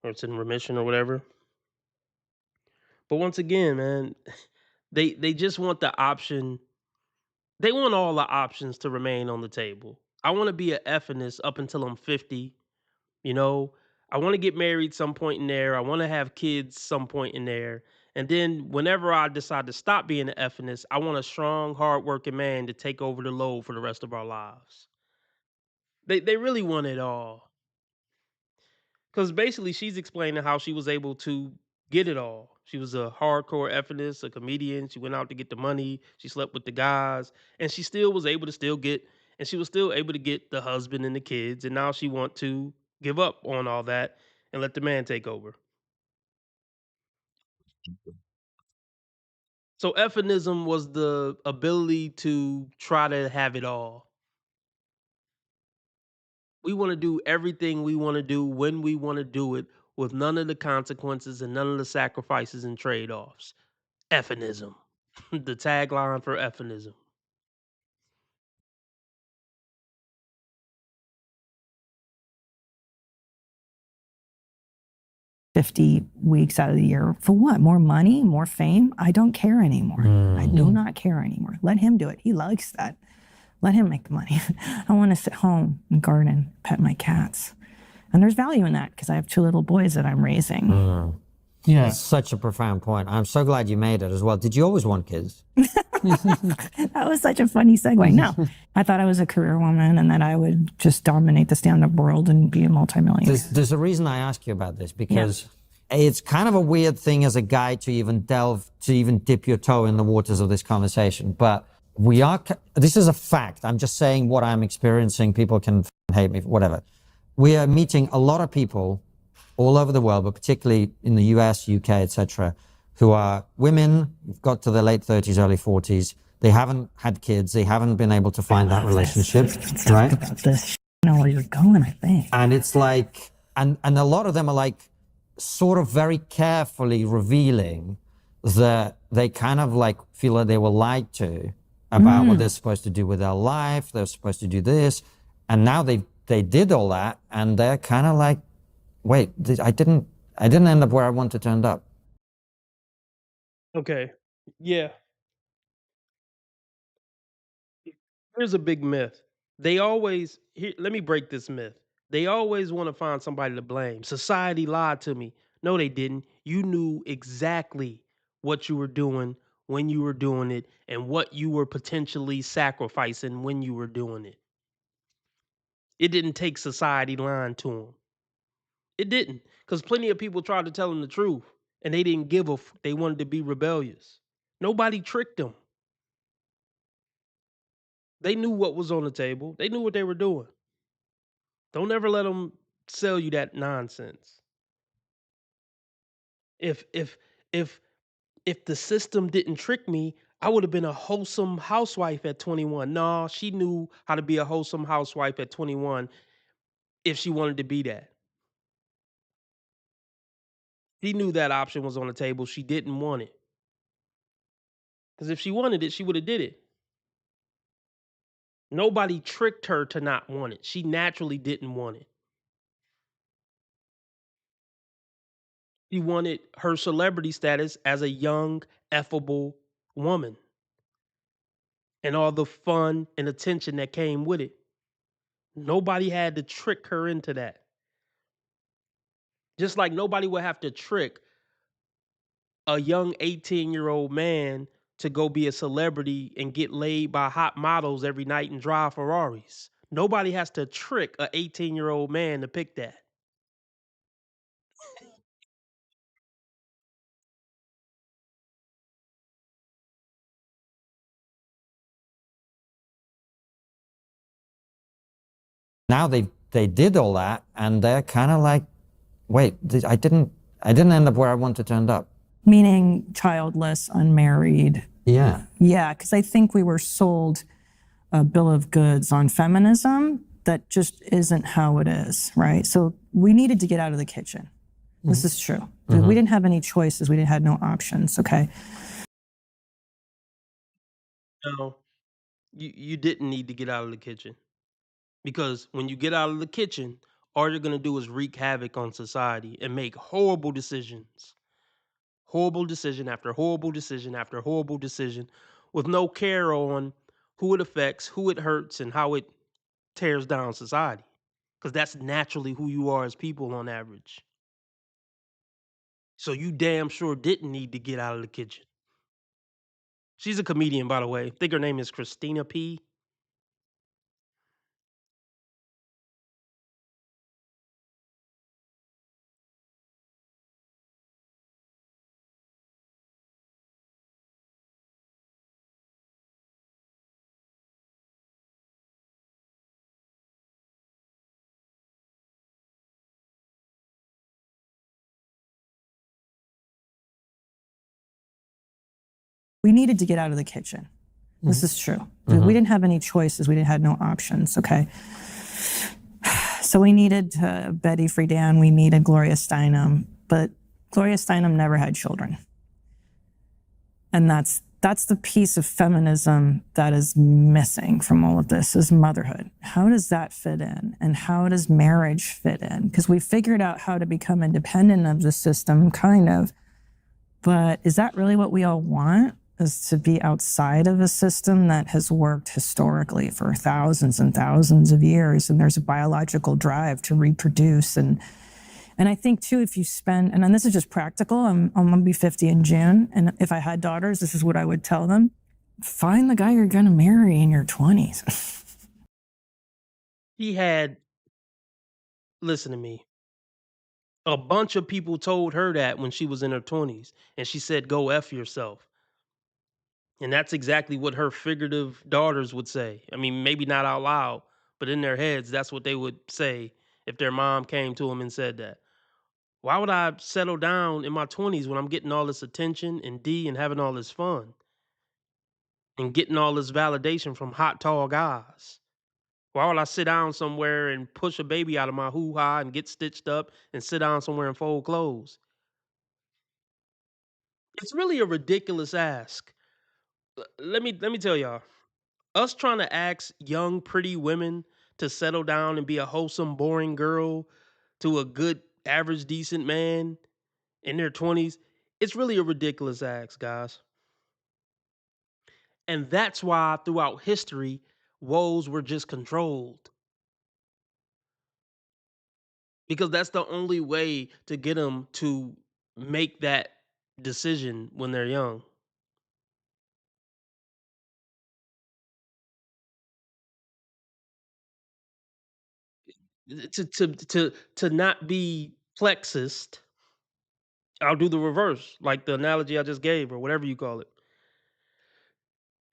or it's in remission or whatever. But once again, man, they just want the option. They want all the options to remain on the table. I want to be a effiness up until I'm 50. You know, I want to get married some point in there. I want to have kids some point in there. And then whenever I decide to stop being an effiness, I want a strong, hardworking man to take over the load for the rest of our lives. They really want it all. Because basically, she's explaining how she was able to get it all. She was a hardcore effiness, a comedian. She went out to get the money. She slept with the guys, and she still was able to still get, and she was still able to get the husband and the kids. And now she want to give up on all that and let the man take over. So effinism was the ability to try to have it all. We want to do everything we want to do when we want to do it with none of the consequences and none of the sacrifices and trade-offs. Effinism. The tagline for effinism. 50 weeks out of the year. For what? More money? More fame? I don't care anymore. I do not care anymore. Let him do it. He likes that. Let him make the money. I want to sit home and garden, pet my cats. And there's value in that because I have 2 little boys that I'm raising. Yeah. That's such a profound point. I'm so glad you made it as well. Did you always want kids? That was such a funny segue. No, I thought I was a career woman and that I would just dominate the stand-up world and be a multimillionaire. There's a reason I ask you about this because it's kind of a weird thing as a guy to even dip your toe in the waters of this conversation. But this is a fact. I'm just saying what I'm experiencing. People can hate me, whatever. We are meeting a lot of people all over the world, but particularly in the US, UK, etc., who are women, got to their late 30s, early 40s. They haven't had kids. They haven't been able to find that relationship, right? About this, I know where you're going, I think. And it's like, and a lot of them are like sort of very carefully revealing that they kind of like feel that they were lied to about what they're supposed to do with their life. They're supposed to do this. And now they did all that and they're kind of like, wait, I didn't end up where I wanted to end up. Okay. Yeah. Here's a big myth. Let me break this myth. They always want to find somebody to blame. Society lied to me. No, they didn't. You knew exactly what you were doing when you were doing it and what you were potentially sacrificing when you were doing it. It didn't take society lying to them. It didn't, because plenty of people tried to tell them the truth and they didn't give they wanted to be rebellious. Nobody tricked them. They knew what was on the table. They knew what they were doing. Don't ever let them sell you that nonsense. If if if if the system didn't trick me, I would have been a wholesome housewife at 21. No, she knew how to be a wholesome housewife at 21 if she wanted to be that. She knew that option was on the table. She didn't want it. Because if she wanted it, she would have did it. Nobody tricked her to not want it. She naturally didn't want it. She wanted her celebrity status as a young, effable woman and all the fun and attention that came with it. Nobody had to trick her into that. Just like nobody would have to trick a young 18-year-old man to go be a celebrity and get laid by hot models every night and drive Ferraris. Nobody has to trick a 18-year-old man to pick that. Now they did all that, and they're kind of like, wait, I didn't end up where I wanted to end up. Meaning childless, unmarried. Yeah. Yeah, because I think we were sold a bill of goods on feminism that just isn't how it is, right? So we needed to get out of the kitchen. This is true. We didn't have any choices. We had no options, okay? No, you didn't need to get out of the kitchen. Because when you get out of the kitchen, all you're going to do is wreak havoc on society and make horrible decisions. Horrible decision after horrible decision after horrible decision with no care on who it affects, who it hurts, and how it tears down society. Because that's naturally who you are as people on average. So you damn sure didn't need to get out of the kitchen. She's a comedian, by the way. I think her name is Christina P. We needed to get out of the kitchen. This is true. We didn't have any choices. We had no options, okay? So we needed Betty Friedan. We needed Gloria Steinem. But Gloria Steinem never had children. And that's the piece of feminism that is missing from all of this, is motherhood. How does that fit in? And how does marriage fit in? Because we figured out how to become independent of the system, kind of. But is that really what we all want? Is to be outside of a system that has worked historically for thousands and thousands of years, and there's a biological drive to reproduce. And I think too, if you spend, and then this is just practical, I'm gonna be 50 in June, and if I had daughters, this is what I would tell them: find the guy you're gonna marry in your 20s. He had, listen to me, a bunch of people told her that when she was in her 20s, and she said, go F yourself. And that's exactly what her figurative daughters would say. I mean, maybe not out loud, but in their heads, that's what they would say if their mom came to them and said that. Why would I settle down in my 20s when I'm getting all this attention and and having all this fun and getting all this validation from hot, tall guys? Why would I sit down somewhere and push a baby out of my hoo-ha and get stitched up and sit down somewhere and fold clothes? It's really a ridiculous ask. Let me tell y'all. Us trying to ask young, pretty women to settle down and be a wholesome, boring girl to a good, average, decent man in their 20s, it's really a ridiculous ask, guys. And that's why throughout history, woes were just controlled. Because that's the only way to get them to make that decision when they're young. To not be plexist, I'll do the reverse, like the analogy I just gave or whatever you call it.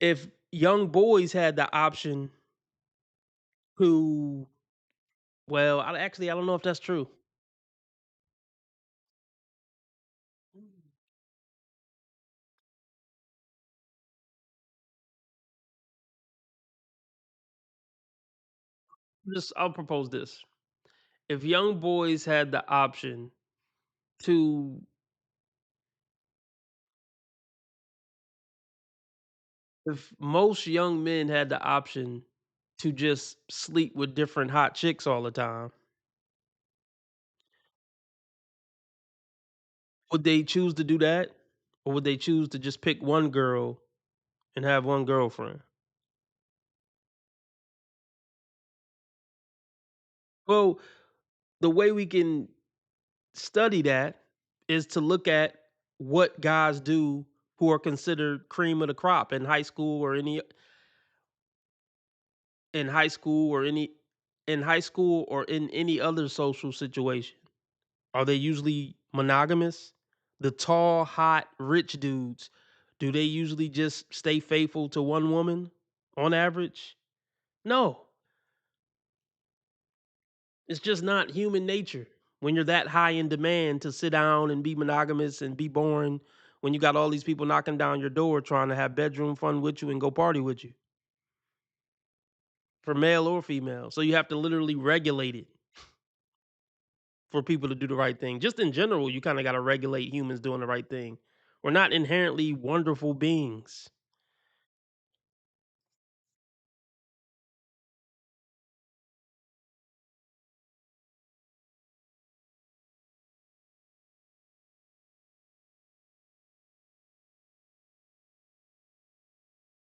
If young boys had the option to, well, I don't know if that's true. I'll propose this. If young boys had the option to if most young men had the option to just sleep with different hot chicks all the time, would they choose to do that? Or would they choose to just pick one girl and have one girlfriend? Well, the way we can study that is to look at what guys do who are considered cream of the crop in high school or in high school or any in high school or in any other social situation. Are they usually monogamous? The tall, hot, rich dudes, do they usually just stay faithful to one woman on average? No. It's just not human nature when you're that high in demand to sit down and be monogamous and be boring when you got all these people knocking down your door trying to have bedroom fun with you and go party with you, for male or female. So you have to literally regulate it for people to do the right thing. Just in general, you kind of got to regulate humans doing the right thing. We're not inherently wonderful beings.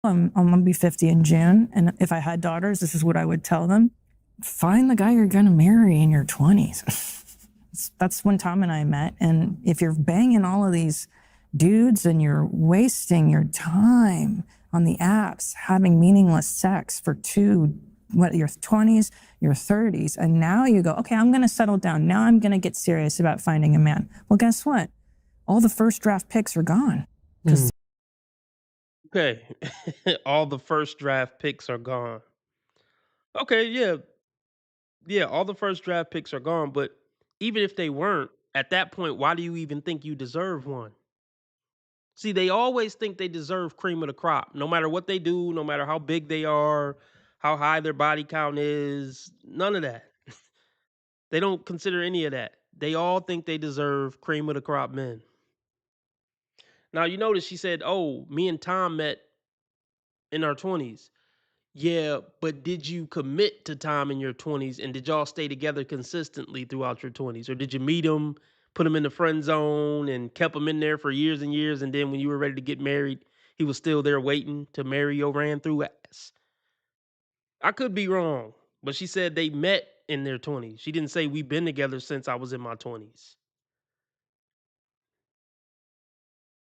I'm gonna be 50 in June, and if I had daughters, this is what I would tell them: find the guy you're gonna marry in your 20s. That's when Tom and I met. And if you're banging all of these dudes and you're wasting your time on the apps having meaningless sex for your 20s, your 30s, and now you go, okay, I'm gonna settle down. Now I'm gonna get serious about finding a man. Well, guess what? All the first draft picks are gone. Okay. All the first draft picks are gone. Okay, yeah. Yeah, all the first draft picks are gone, but even if they weren't, at that point, why do you even think you deserve one? See, they always think they deserve cream of the crop, no matter what they do, no matter how big they are, how high their body count is, none of that. They don't consider any of that. They all think they deserve cream of the crop men. Now, you notice she said, "Oh, me and Tom met in our 20s." Yeah, but did you commit to Tom in your 20s, and did y'all stay together consistently throughout your 20s? Or did you meet him, put him in the friend zone, and kept him in there for years and years, and then when you were ready to get married, he was still there waiting to marry your ran through ass? I could be wrong, but she said they met in their 20s. She didn't say we've been together since I was in my 20s.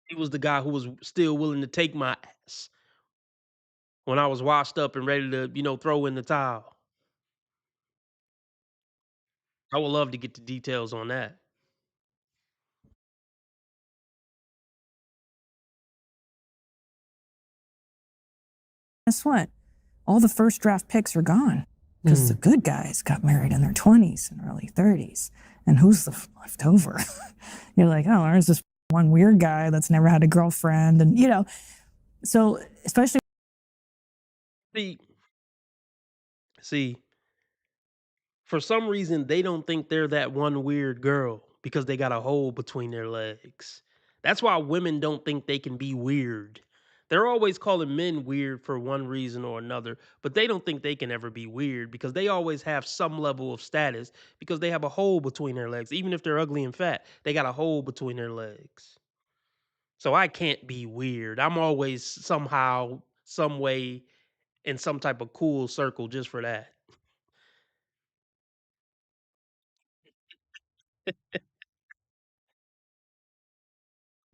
He was the guy who was still willing to take my ass when I was washed up and ready to, throw in the towel. I would love to get the details on that. Guess what? All the first draft picks are gone because the good guys got married in their 20s and early 30s. And who's left over? You're like, oh, there's this one weird guy that's never had a girlfriend. And, so especially. See, for some reason, they don't think they're that one weird girl because they got a hole between their legs. That's why women don't think they can be weird. They're always calling men weird for one reason or another, but they don't think they can ever be weird because they always have some level of status because they have a hole between their legs. Even if they're ugly and fat, they got a hole between their legs. So I can't be weird. I'm always somehow, some way, in some type of cool circle just for that.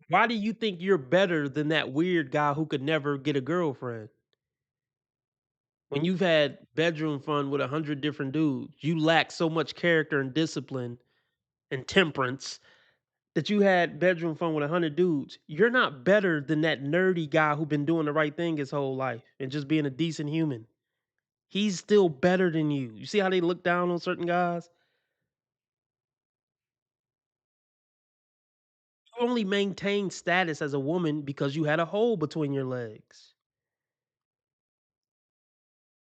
Why do you think you're better than that weird guy who could never get a girlfriend? When you've had bedroom fun with 100 different dudes, you lack so much character and discipline and temperance that you had bedroom fun with 100 dudes, you're not better than that nerdy guy who been doing the right thing his whole life and just being a decent human. He's still better than you. You see how they look down on certain guys? You only maintain status as a woman because you had a hole between your legs.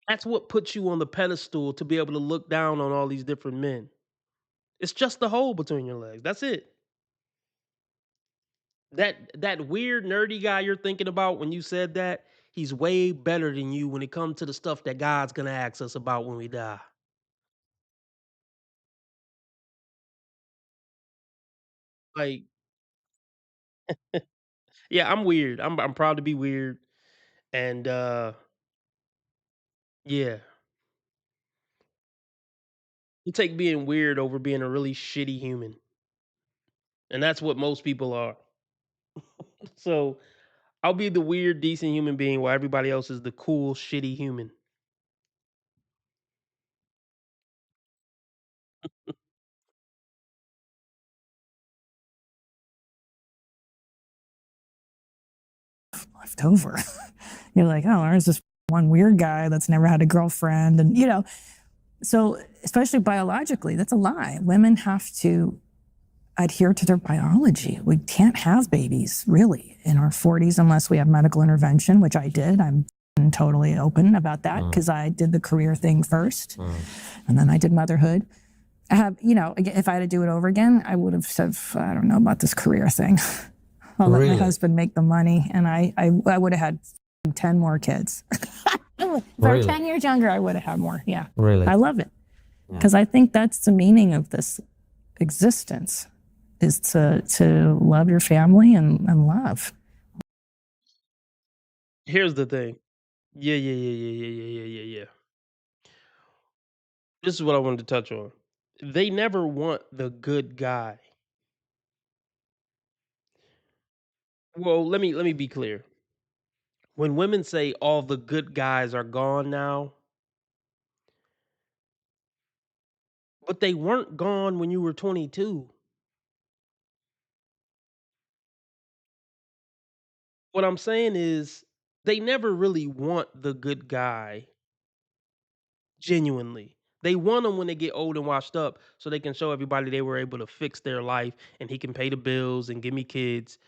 That's what puts you on the pedestal to be able to look down on all these different men. It's just the hole between your legs. That's it. That weird nerdy guy you're thinking about when you said that, he's way better than you when it comes to the stuff that God's gonna ask us about when we die. Like, yeah, I'm weird. I'm proud to be weird. And yeah. You take being weird over being a really shitty human. And that's what most people are. So I'll be the weird, decent human being while everybody else is the cool, shitty human. Left over. You're like, oh, there's this one weird guy that's never had a girlfriend. And, so especially biologically, that's a lie. Women have to adhere to their biology. We can't have babies really in our 40s unless we have medical intervention, which I did. I'm totally open about that because I did the career thing first and then I did motherhood. I have, if I had to do it over again, I would have said, I don't know about this career thing. I'll let my husband make the money and I would have had 10 more kids. If I were 10 years younger, I would have had more. Yeah. Really? I love it. Because I think that's the meaning of this existence is to love your family and love. Here's the thing. Yeah. This is what I wanted to touch on. They never want the good guy. Well, let me be clear. When women say all the good guys are gone now, but they weren't gone when you were 22. What I'm saying is they never really want the good guy genuinely. They want him when they get old and washed up so they can show everybody they were able to fix their life and he can pay the bills and give me kids.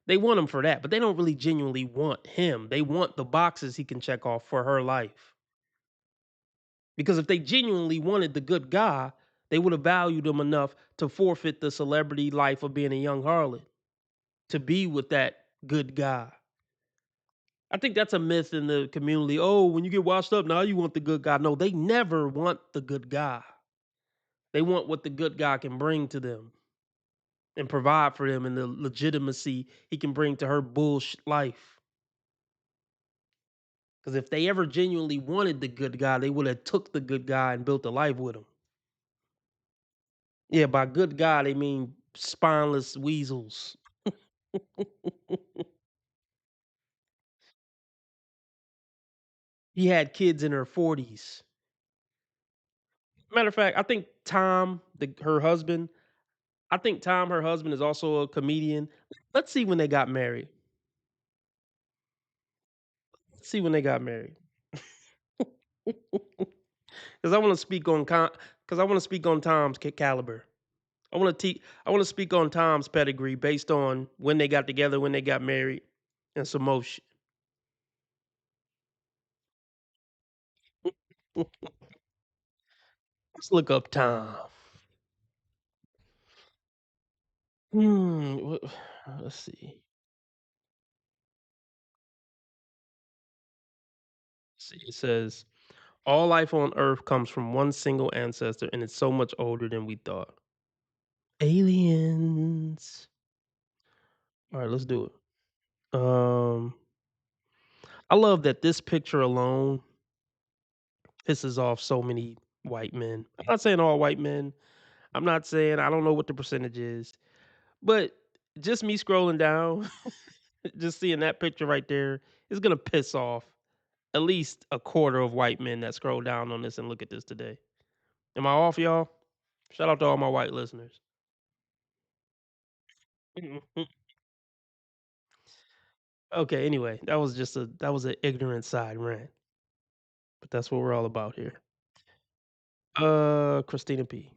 They want him for that, but they don't really genuinely want him. They want the boxes he can check off for her life. Because if they genuinely wanted the good guy, they would have valued him enough to forfeit the celebrity life of being a young harlot to be with that good guy. I think that's a myth in the community. Oh, when you get washed up, now you want the good guy. No, they never want the good guy. They want what the good guy can bring to them and provide for them and the legitimacy he can bring to her bullshit life. Because if they ever genuinely wanted the good guy, they would have took the good guy and built a life with him. Yeah, by good guy, they mean spineless weasels. He had kids in her 40s. Matter of fact, I think Tom, her husband, her husband, is also a comedian. Let's see when they got married. Let's see when they got married. Because I want to speak on Tom's caliber. I want to speak on Tom's pedigree based on when they got together, when they got married, and some more shit. Let's look up Tom. Let's see. It says all life on Earth comes from one single ancestor, and it's so much older than we thought. Aliens. All right, let's do it. I love that this picture alone pisses off so many white men. I'm not saying all white men. I'm not saying I don't know what the percentage is, but just me scrolling down, just seeing that picture right there is gonna piss off at least a quarter of white men that scroll down on this and look at this today. Am I off, y'all? Shout out to all my white listeners. Okay, anyway, that was an ignorant side rant, but that's what we're all about here. Christina P.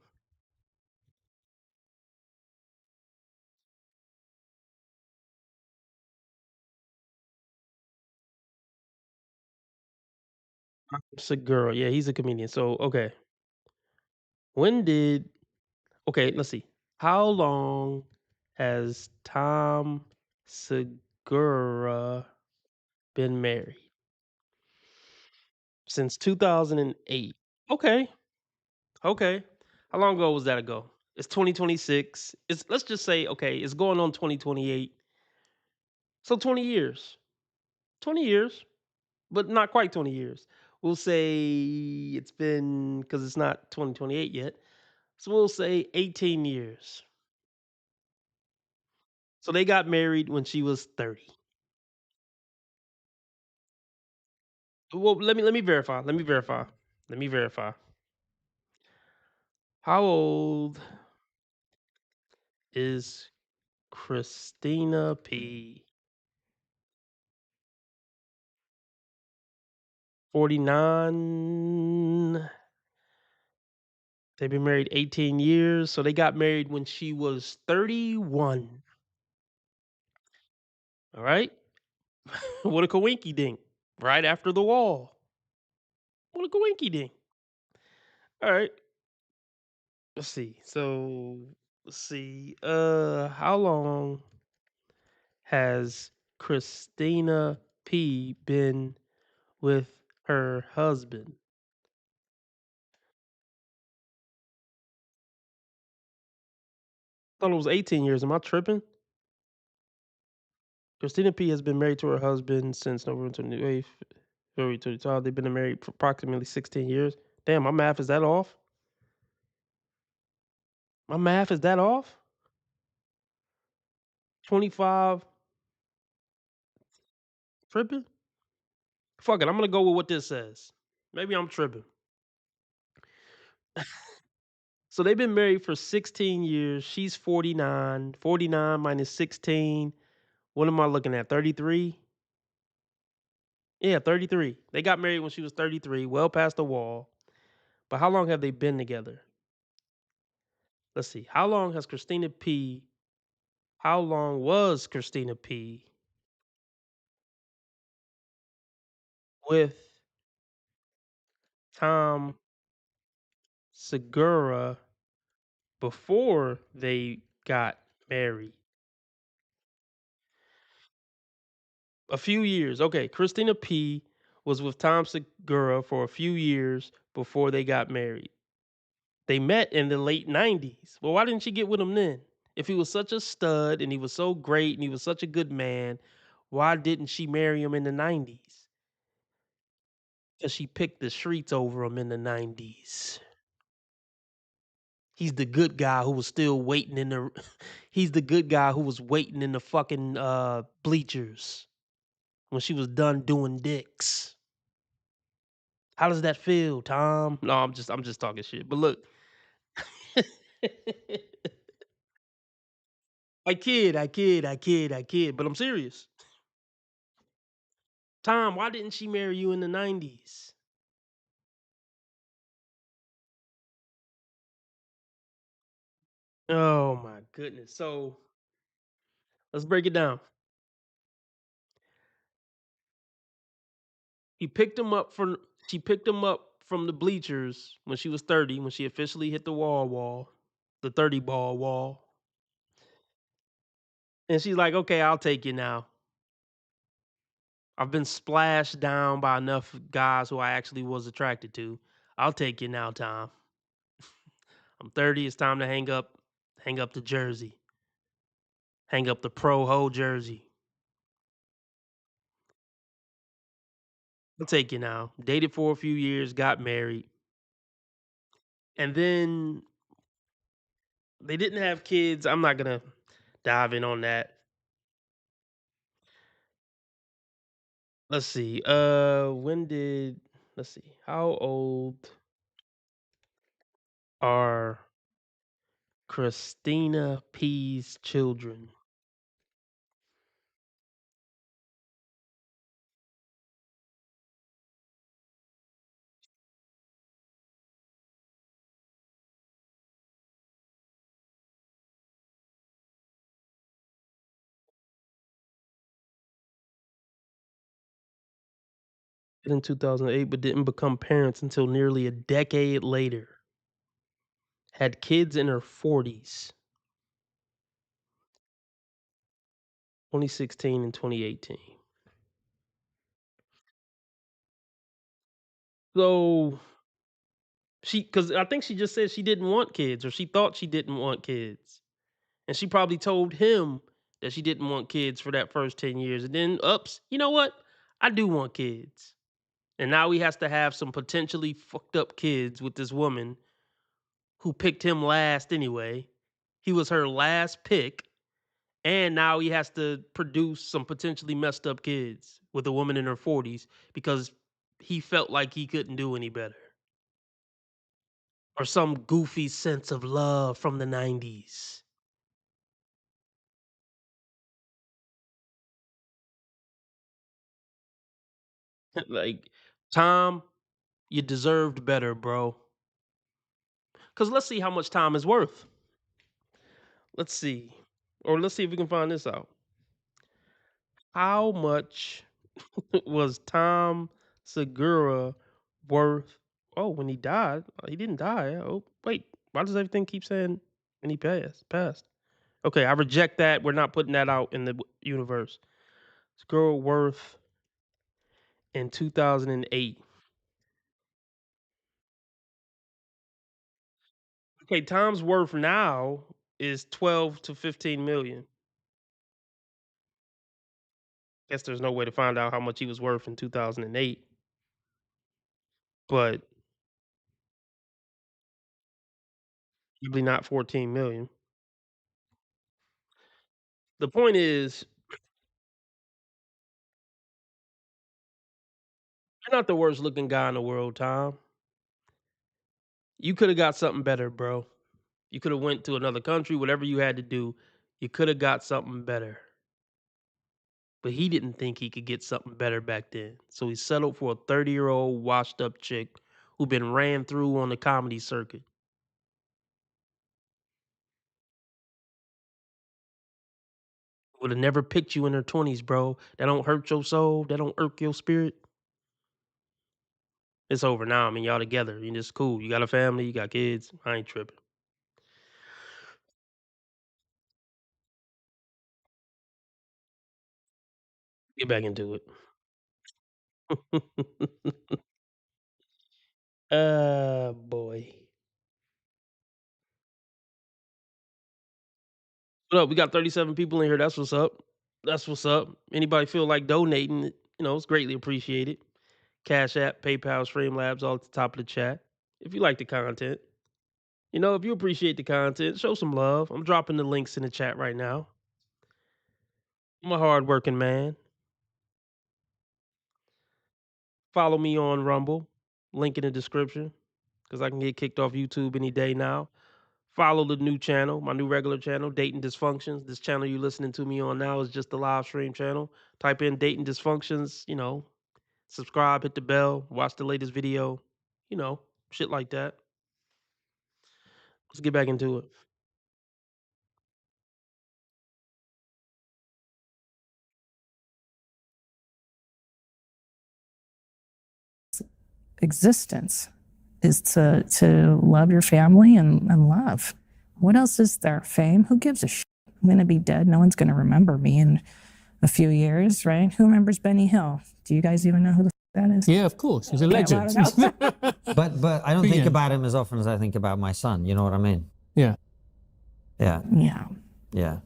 Segura, yeah, he's a comedian. So, okay, when did okay, let's see. How long has Tom Segura been married? Since 2008. Okay, okay. How long ago was that ago? It's 2026. It's let's just say, okay, it's going on 2028. So 20 years. 20 years, but not quite 20 years. We'll say it's been because it's not 2028 yet. So we'll say 18 years. So they got married when she was 30. Well, let me verify. Let me verify. Let me verify. How old is Christina P? 49. They've been married 18 years, so they got married when she was 31. All right? What a coinky dink. Right after the wall. What a coinky dink. All right. Let's see. So, let's see. How long has Christina P been with her husband? I thought it was 18 years. Am I tripping? Christina P has been married to her husband since November 28th, February 25. They've been married for approximately 16 years. Damn, my math is that off? My math is that off? 25 tripping? Fuck it, I'm gonna go with what this says. Maybe I'm tripping. So they've been married for 16 years. She's 49. 49 minus 16. What am I looking at? 33? Yeah, 33. They got married when she was 33, well past the wall. But how long have they been together? Let's see. How long was Christina P with Tom Segura before they got married? A few years. Okay, Christina P was with Tom Segura for a few years before they got married. They met in the late 90s. Well, why didn't she get with him then? If he was such a stud and he was so great and he was such a good man, why didn't she marry him in the 90s? Because she picked the streets over him in the 90s. He's the good guy who was still waiting in the he's the good guy who was waiting in the fucking bleachers when she was done doing dicks. How does that feel, Tom? No, I'm just talking shit. But look. I kid, but I'm serious. Tom, why didn't she marry you in the 90s? Oh my goodness. So let's break it down. He picked him up from she picked him up from the bleachers when she was 30, when she officially hit the the 30 ball wall. And she's like, okay, I'll take you now. I've been splashed down by enough guys who I actually was attracted to. I'll take you now, Tom. I'm 30. It's time to hang up the jersey. Hang up the pro ho jersey. I'll take you now. Dated for a few years, got married. And then they didn't have kids. I'm not going to dive in on that. Let's see. Let's see. How old are Christina P's children? in 2008, but didn't become parents until nearly a decade later. Had kids in her 40s. 2016 and 2018. So because I think she just said she didn't want kids, or she thought she didn't want kids. And she probably told him that she didn't want kids for that first 10 years. And then, ups, you know what? I do want kids. And now he has to have some potentially fucked up kids with this woman who picked him last anyway. He was her last pick. And now he has to produce some potentially messed up kids with a woman in her 40s because he felt like he couldn't do any better. Or some goofy sense of love from the 90s. Like, Tom, you deserved better, bro. Because let's see how much Tom is worth. Let's see. Or let's see if we can find this out. How much was Tom Segura worth? Oh, when he died. He didn't die. Oh, wait. Why does everything keep saying when he passed? Okay, I reject that. We're not putting that out in the universe. Segura worth in 2008. Okay, Tom's worth now is 12 to 15 million. Guess there's no way to find out how much he was worth in 2008. But probably not 14 million. The point is, you're not the worst looking guy in the world, Tom. You could have got something better, bro. You could have went to another country, whatever you had to do. You could have got something better. But he didn't think he could get something better back then. So he settled for a 30-year-old washed up chick who been ran through on the comedy circuit. Would have never picked you in her 20s, bro. That don't hurt your soul. That don't irk your spirit. It's over now. I mean, y'all together. You just cool. You got a family. You got kids. I ain't tripping. Get back into it. Boy. What up? We got 37 people in here. That's what's up. That's what's up. Anybody feel like donating? It's greatly appreciated. Cash App, PayPal, Streamlabs, all at the top of the chat. If you like the content, if you appreciate the content, show some love. I'm dropping the links in the chat right now. I'm a hardworking man. Follow me on Rumble. Link in the description. Because I can get kicked off YouTube any day now. Follow the new channel, my new regular channel, Dating Dysfunctions. This channel you're listening to me on now is just the live stream channel. Type in Dating Dysfunctions, subscribe, hit the bell, watch the latest video, shit like that. Let's get back into it. Existence is to love your family and love. What else is there? Fame? Who gives a shit? I'm going to be dead. No one's going to remember me in a few years, right? Who remembers Benny Hill? Do you guys even know who the that is? Yeah, of course. He's a legend. But I don't think about him as often as I think about my son. You know what I mean? Yeah. Yeah. Yeah. Yeah.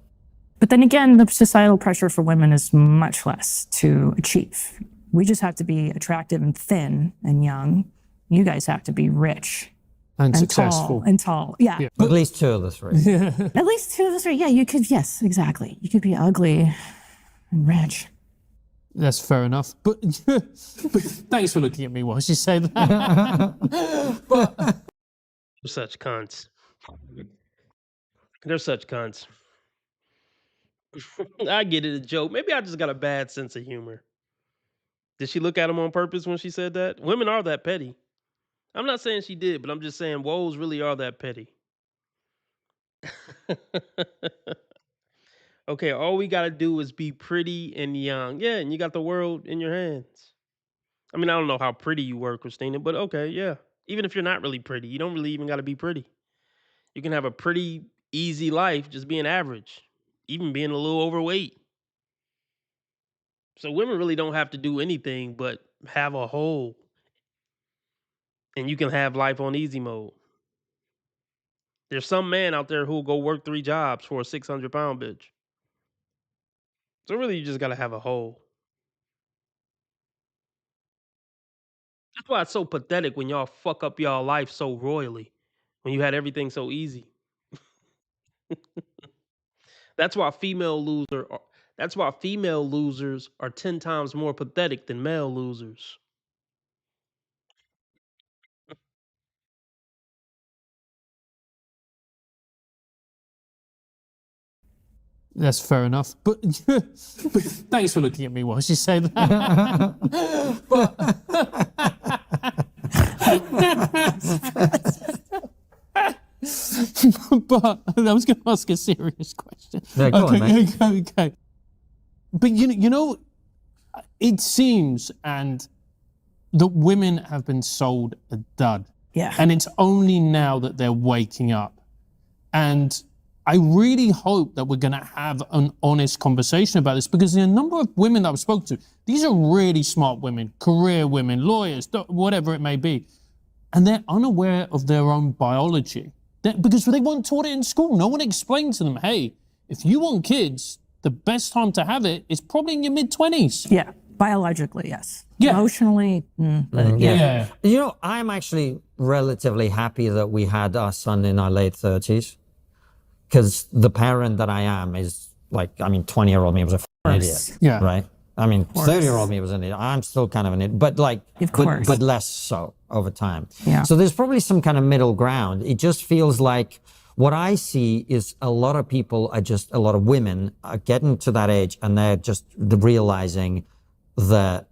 But then again, the societal pressure for women is much less to achieve. We just have to be attractive and thin and young. You guys have to be rich and successful and tall. Yeah. At least two of the three. At least two of the three. Yeah, you could. Yes, exactly. You could be ugly and rich. That's fair enough. But thanks for looking at me while she said that. They're such cunts. They're such cunts. I get it, a joke. Maybe I just got a bad sense of humor. Did she look at him on purpose when she said that? Women are that petty. I'm not saying she did, but I'm just saying woes really are that petty. Okay, all we gotta do is be pretty and young. Yeah, and you got the world in your hands. I mean, I don't know how pretty you were, Christina, but okay, yeah. Even if you're not really pretty, you don't really even got to be pretty. You can have a pretty easy life just being average, even being a little overweight. So women really don't have to do anything but have a hole, and you can have life on easy mode. There's some man out there who'll go work 3 jobs for a 600-pound bitch. So really, you just gotta have a hole. That's why it's so pathetic when y'all fuck up y'all life so royally, when you had everything so easy. That's why female losers are 10 times more pathetic than male losers. That's fair enough. But thanks for looking at me while she said that. But I was going to ask a serious question. No, go on, mate. Okay. But you know, it seems and that women have been sold a dud. Yeah. And it's only now that they're waking up. And I really hope that we're going to have an honest conversation about this, because the number of women that I've spoken to, these are really smart women, career women, lawyers, whatever it may be. And they're unaware of their own biology because they weren't taught it in school. No one explained to them, hey, if you want kids, the best time to have it is probably in your mid-20s. Yeah, biologically, yes. Yeah. Emotionally, Yeah. You know, I'm actually relatively happy that we had our son in our late 30s, because the parent that I am is like, I mean, 20-year-old me was a f***ing idiot. Yeah. Right? I mean, 30-year-old me was an idiot. I'm still kind of an idiot, but like, but less so over time. Yeah. So there's probably some kind of middle ground. It just feels like what I see is a lot of women are getting to that age and they're just realizing that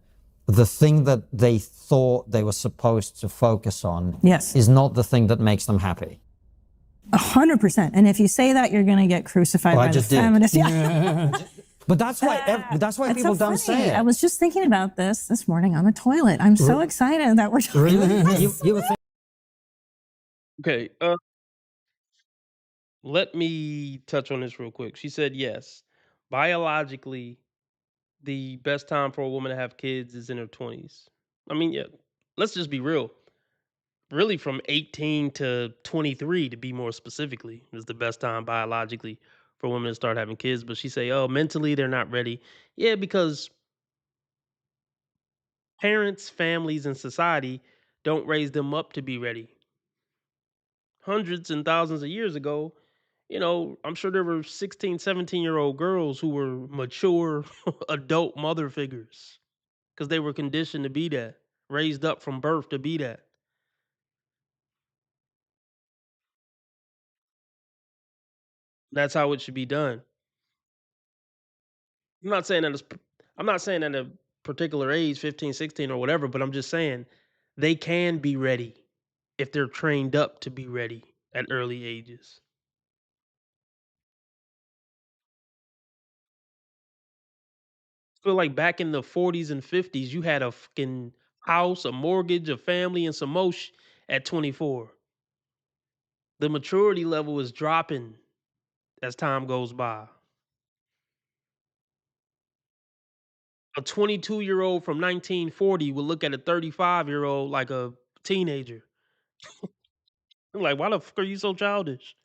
the thing that they thought they were supposed to focus on is not the thing that makes them happy. 100%. And if you say that, you're going to get crucified by the feminists. Yeah. But that's why people don't say it. I was just thinking about this morning on the toilet. I'm so excited that we're talking about this. You would think. Okay, let me touch on this real quick. She said yes. Biologically, the best time for a woman to have kids is in her 20s. I mean, yeah, let's just be real. Really from 18 to 23, to be more specifically, is the best time biologically for women to start having kids. But she say, oh, mentally they're not ready. Yeah, because parents, families, and society don't raise them up to be ready. Hundreds and thousands of years ago, you know, I'm sure there were 16, 17-year-old girls who were mature adult mother figures because they were conditioned to be that, raised up from birth to be that. That's how it should be done. I'm not saying at a particular age, 15, 16 or whatever, but I'm just saying they can be ready if they're trained up to be ready at early ages. So like back in the 40s and 50s, you had a fucking house, a mortgage, a family, and some more at 24. The maturity level is dropping as time goes by. A 22-year-old from 1940 would look at a 35-year-old like a teenager. I'm like, why the fuck are you so childish?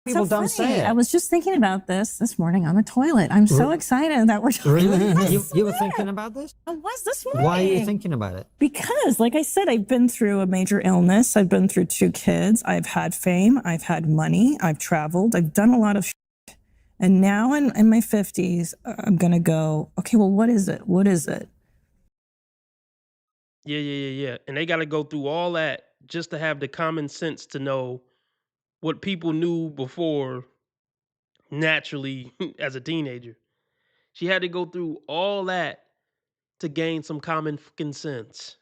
People don't say it. I was just thinking about this morning on the toilet. I'm so excited that we're talking about this. You were thinking about this? I was this morning. Why are you thinking about it? Because, like I said, I've been through a major illness. I've been through 2 kids. I've had fame. I've had money. I've traveled. I've done a lot of shit. And now in my 50s, I'm going to go, okay, well, what is it? What is it? Yeah. And they got to go through all that just to have the common sense to know what people knew before naturally as a teenager. She had to go through all that to gain some common fucking sense.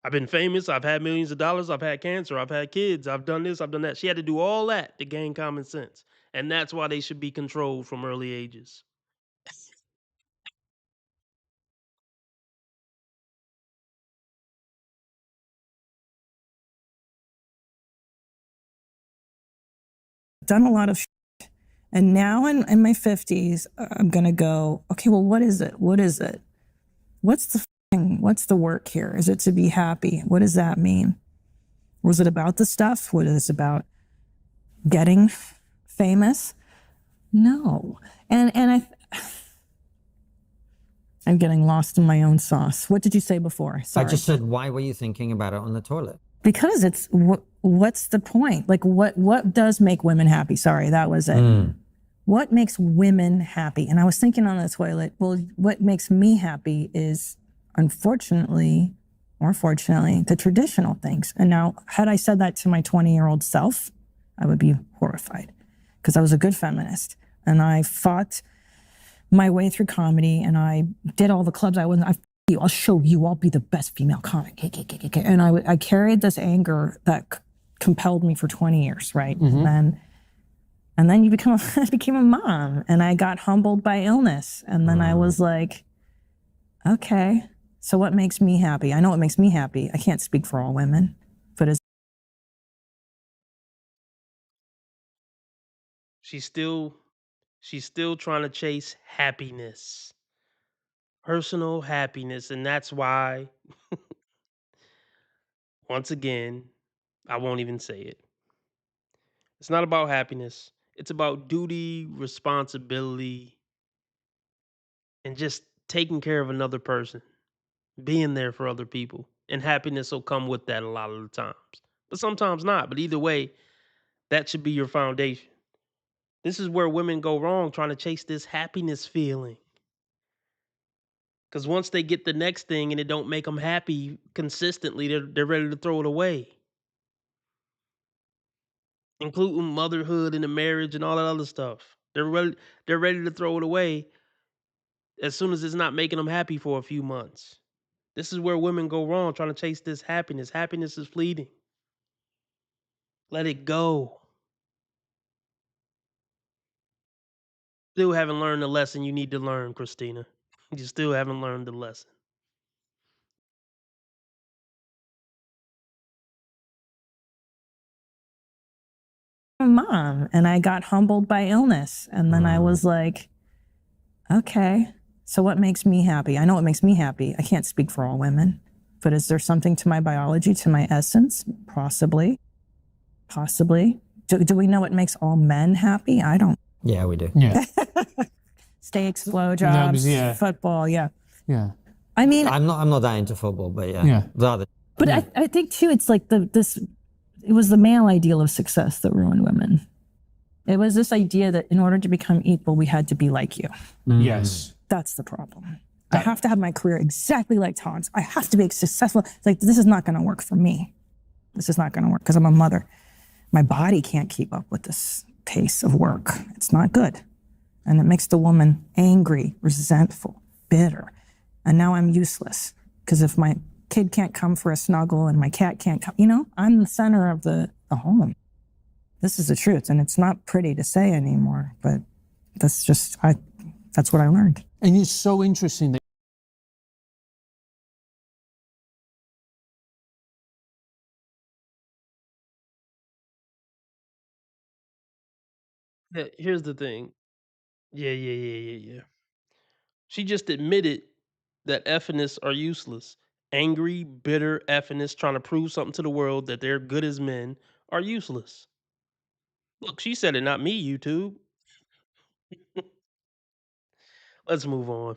I've been famous. I've had millions of dollars. I've had cancer. I've had kids. I've done this. I've done that. She had to do all that to gain common sense. And that's why they should be controlled from early ages. Done a lot of shit. And now in my 50s, I'm going to go, okay, well, what is it? What is it? What's the work here? Is it to be happy? What does that mean? Was it about the stuff? What is it about getting famous? No. And I'm getting lost in my own sauce. What did you say before? Sorry. I just said, why were you thinking about it on the toilet? Because it's what's the point? Like what does make women happy? Sorry, that was it. What makes women happy? And I was thinking on the toilet, well, what makes me happy is unfortunately or fortunately the traditional things. And now, had I said that to my 20-year-old self, I would be horrified because I was a good feminist and I fought my way through comedy and I did all the clubs I wasn't. I'll show you. I'll be the best female comic. And I carried this anger that compelled me for 20 years, right? And then I became a mom, and I got humbled by illness, and then I was like, okay, so what makes me happy? I know what makes me happy. I can't speak for all women, but She's still trying to chase happiness. Personal happiness, and that's why once again, I won't even say it. It's not about happiness. It's about duty, responsibility, and just taking care of another person, being there for other people. And happiness will come with that a lot of the times. But sometimes not. But either way, that should be your foundation. This is where women go wrong, trying to chase this happiness feeling. Because once they get the next thing and it don't make them happy consistently, they're ready to throw it away. Including motherhood and the marriage and all that other stuff. They're ready to throw it away as soon as it's not making them happy for a few months. This is where women go wrong, trying to chase this happiness. Happiness is fleeting. Let it go. Still haven't learned the lesson you need to learn, Christina. You still haven't learned the lesson. a mom, and I got humbled by illness, and then I was like, okay, so what makes me happy? I know what makes me happy. I can't speak for all women, but is there something to my biology, to my essence? Possibly. Do we know what makes all men happy? I don't. Yeah, we do. Yeah. Steaks, blowjobs, football. Yeah. Yeah. I mean, I'm not that into football, but yeah. Yeah. The other. But I think too, it's like it was the male ideal of success that ruined women. It was this idea that in order to become equal, we had to be like you. Yes. That's the problem. I have to have my career exactly like Tom's. I have to be successful. It's like, this is not going to work for me. This is not going to work because I'm a mother. My body can't keep up with this pace of work. It's not good. And it makes the woman angry, resentful, bitter. And now I'm useless because if my kid can't come for a snuggle and my cat can't come, I'm the center of the home. This is the truth. And it's not pretty to say anymore, but that's what I learned. And it's so interesting that Here's the thing. Yeah. She just admitted that effinists are useless. Angry, bitter effinists trying to prove something to the world that they're good as men are useless. Look, she said it, not me, YouTube. Let's move on.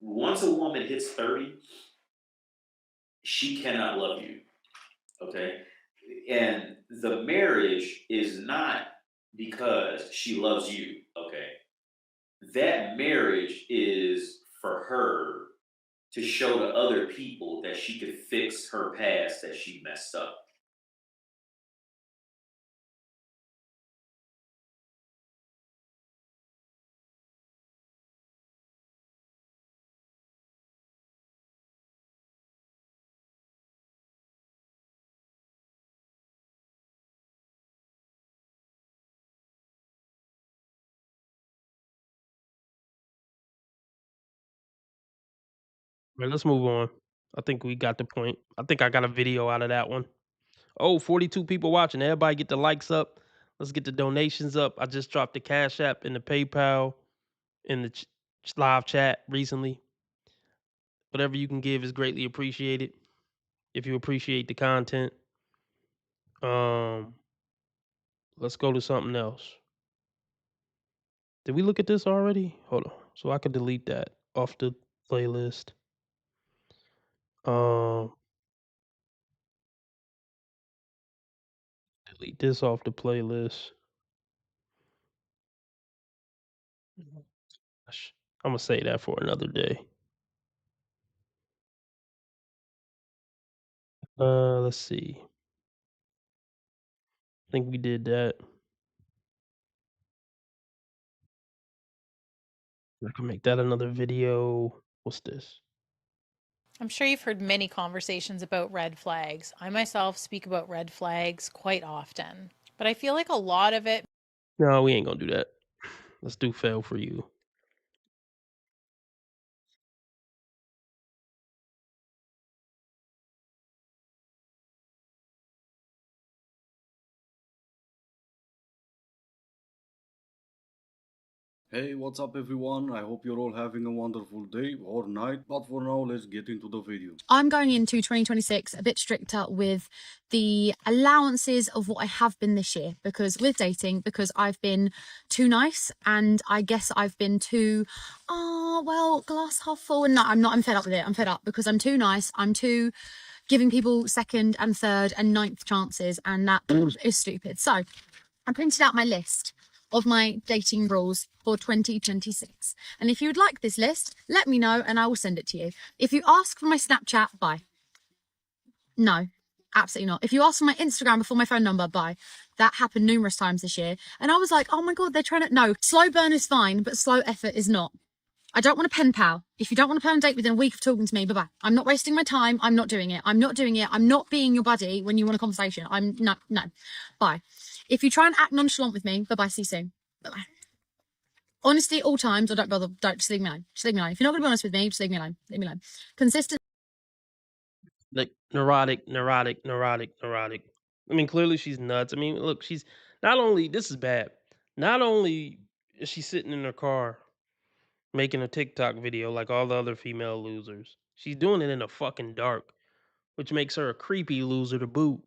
Once a woman hits 30, she cannot love you. Okay? And the marriage is not because she loves you, okay? That marriage is for her to show to other people that she could fix her past, that she messed up. Right, let's move on. I think we got the point. I think I got a video out of that one. Oh, 42 people watching. Everybody get the likes up. Let's get the donations up. I just dropped the Cash App and the PayPal in the live chat recently. Whatever you can give is greatly appreciated. If you appreciate the content, let's go to something else. Did we look at this already? Hold on, so I could delete that off the playlist. Delete this off the playlist. I'm gonna say that for another day. Let's see. I think we did that. I can make that another video. What's this? I'm sure you've heard many conversations about red flags. I myself speak about red flags quite often, but I feel like a lot of it. No, we ain't gonna do that. Let's do fail for you. Hey, what's up everyone? I hope you're all having a wonderful day or night, but for now, let's get into the video. I'm going into 2026 a bit stricter with the allowances of what I have been this year, because with dating, because I've been too nice, and I guess I've been too, glass half full, and no, I'm not, I'm fed up with it. I'm fed up because I'm too nice. I'm too giving people second and third and ninth chances, and that is stupid. So I printed out my list of my dating rules for 2026. And if you would like this list, let me know and I will send it to you. If you ask for my Snapchat, bye. No, absolutely not. If you ask for my Instagram before my phone number, bye. That happened numerous times this year. And I was like, oh my God, they're trying to, no, slow burn is fine, but slow effort is not. I don't want a pen pal. If you don't want to plan a date within a week of talking to me, bye-bye. I'm not wasting my time. I'm not doing it. I'm not doing it. I'm not being your buddy when you want a conversation. No. Bye. If you try and act nonchalant with me, bye-bye, see you soon. Bye-bye. Honesty at all times, or don't bother, just leave me alone. Just leave me alone. If you're not going to be honest with me, just leave me alone. Leave me alone. Consistent. Like neurotic. I mean, clearly she's nuts. I mean, look, she's not only, this is bad. Not only is she sitting in her car making a TikTok video like all the other female losers, she's doing it in the fucking dark, which makes her a creepy loser to boot.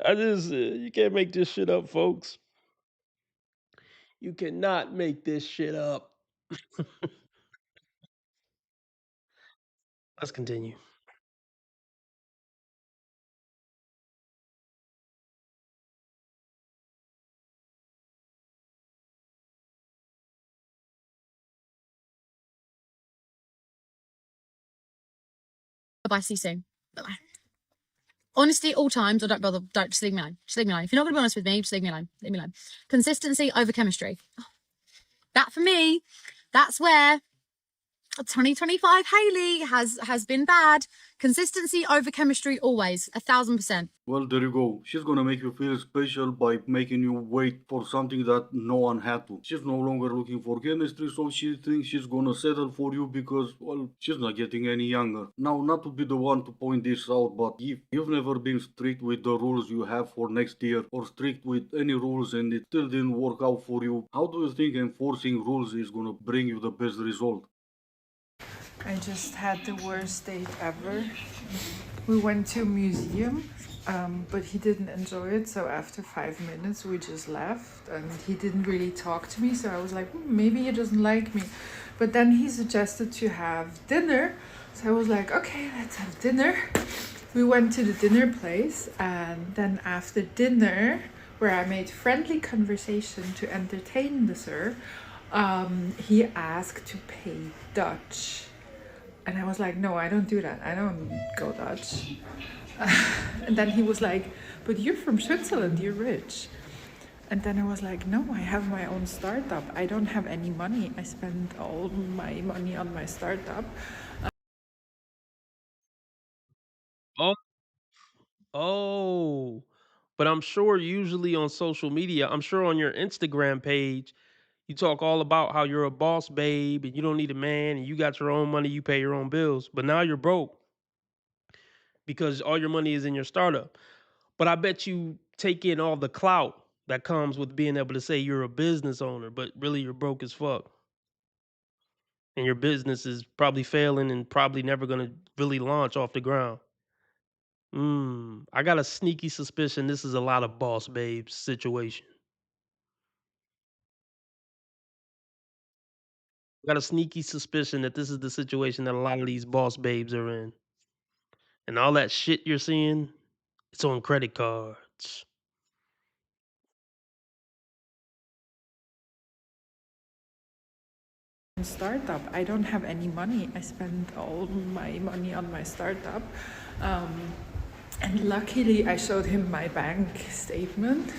You can't make this shit up, folks. You cannot make this shit up. Let's continue. Bye-bye, see you soon. Bye-bye. Honesty at all times, or don't bother, just leave me alone. Just leave me alone. If you're not going to be honest with me, just leave me alone. Leave me alone. Consistency over chemistry. That for me, that's where 2025 Hailey has been bad. Consistency over chemistry always, 1000%. Well, there you go. She's gonna make you feel special by making you wait for something that no one had to. She's no longer looking for chemistry, so she thinks she's gonna settle for you because, well, she's not getting any younger. Now, not to be the one to point this out, but if you've never been strict with the rules you have for next year, or strict with any rules and it still didn't work out for you, how do you think enforcing rules is gonna bring you the best result? I just had the worst date ever. We went to a museum, but he didn't enjoy it, so after 5 minutes we just left, and he didn't really talk to me, so I was like, maybe he doesn't like me. But then he suggested to have dinner, so I was like, okay, let's have dinner. We went to the dinner place, and then after dinner, where I made friendly conversation to entertain the sir, he asked to pay Dutch. And I was like, no, I don't do that. I don't go Dutch. And then he was like, but you're from Switzerland, you're rich. And then I was like, no, I have my own startup. I don't have any money. I spend all my money on my startup. Oh, but I'm sure usually on social media, I'm sure on your Instagram page, you talk all about how you're a boss babe and you don't need a man and you got your own money, you pay your own bills. But now you're broke because all your money is in your startup. But I bet you take in all the clout that comes with being able to say you're a business owner, but really you're broke as fuck. And your business is probably failing and probably never gonna really launch off the ground. I got a sneaky suspicion this is a lot of boss babes situation. I got a sneaky suspicion that this is the situation that a lot of these boss babes are in. And all that shit you're seeing, it's on credit cards. Startup. I don't have any money. I spend all my money on my startup. And luckily I showed him my bank statement.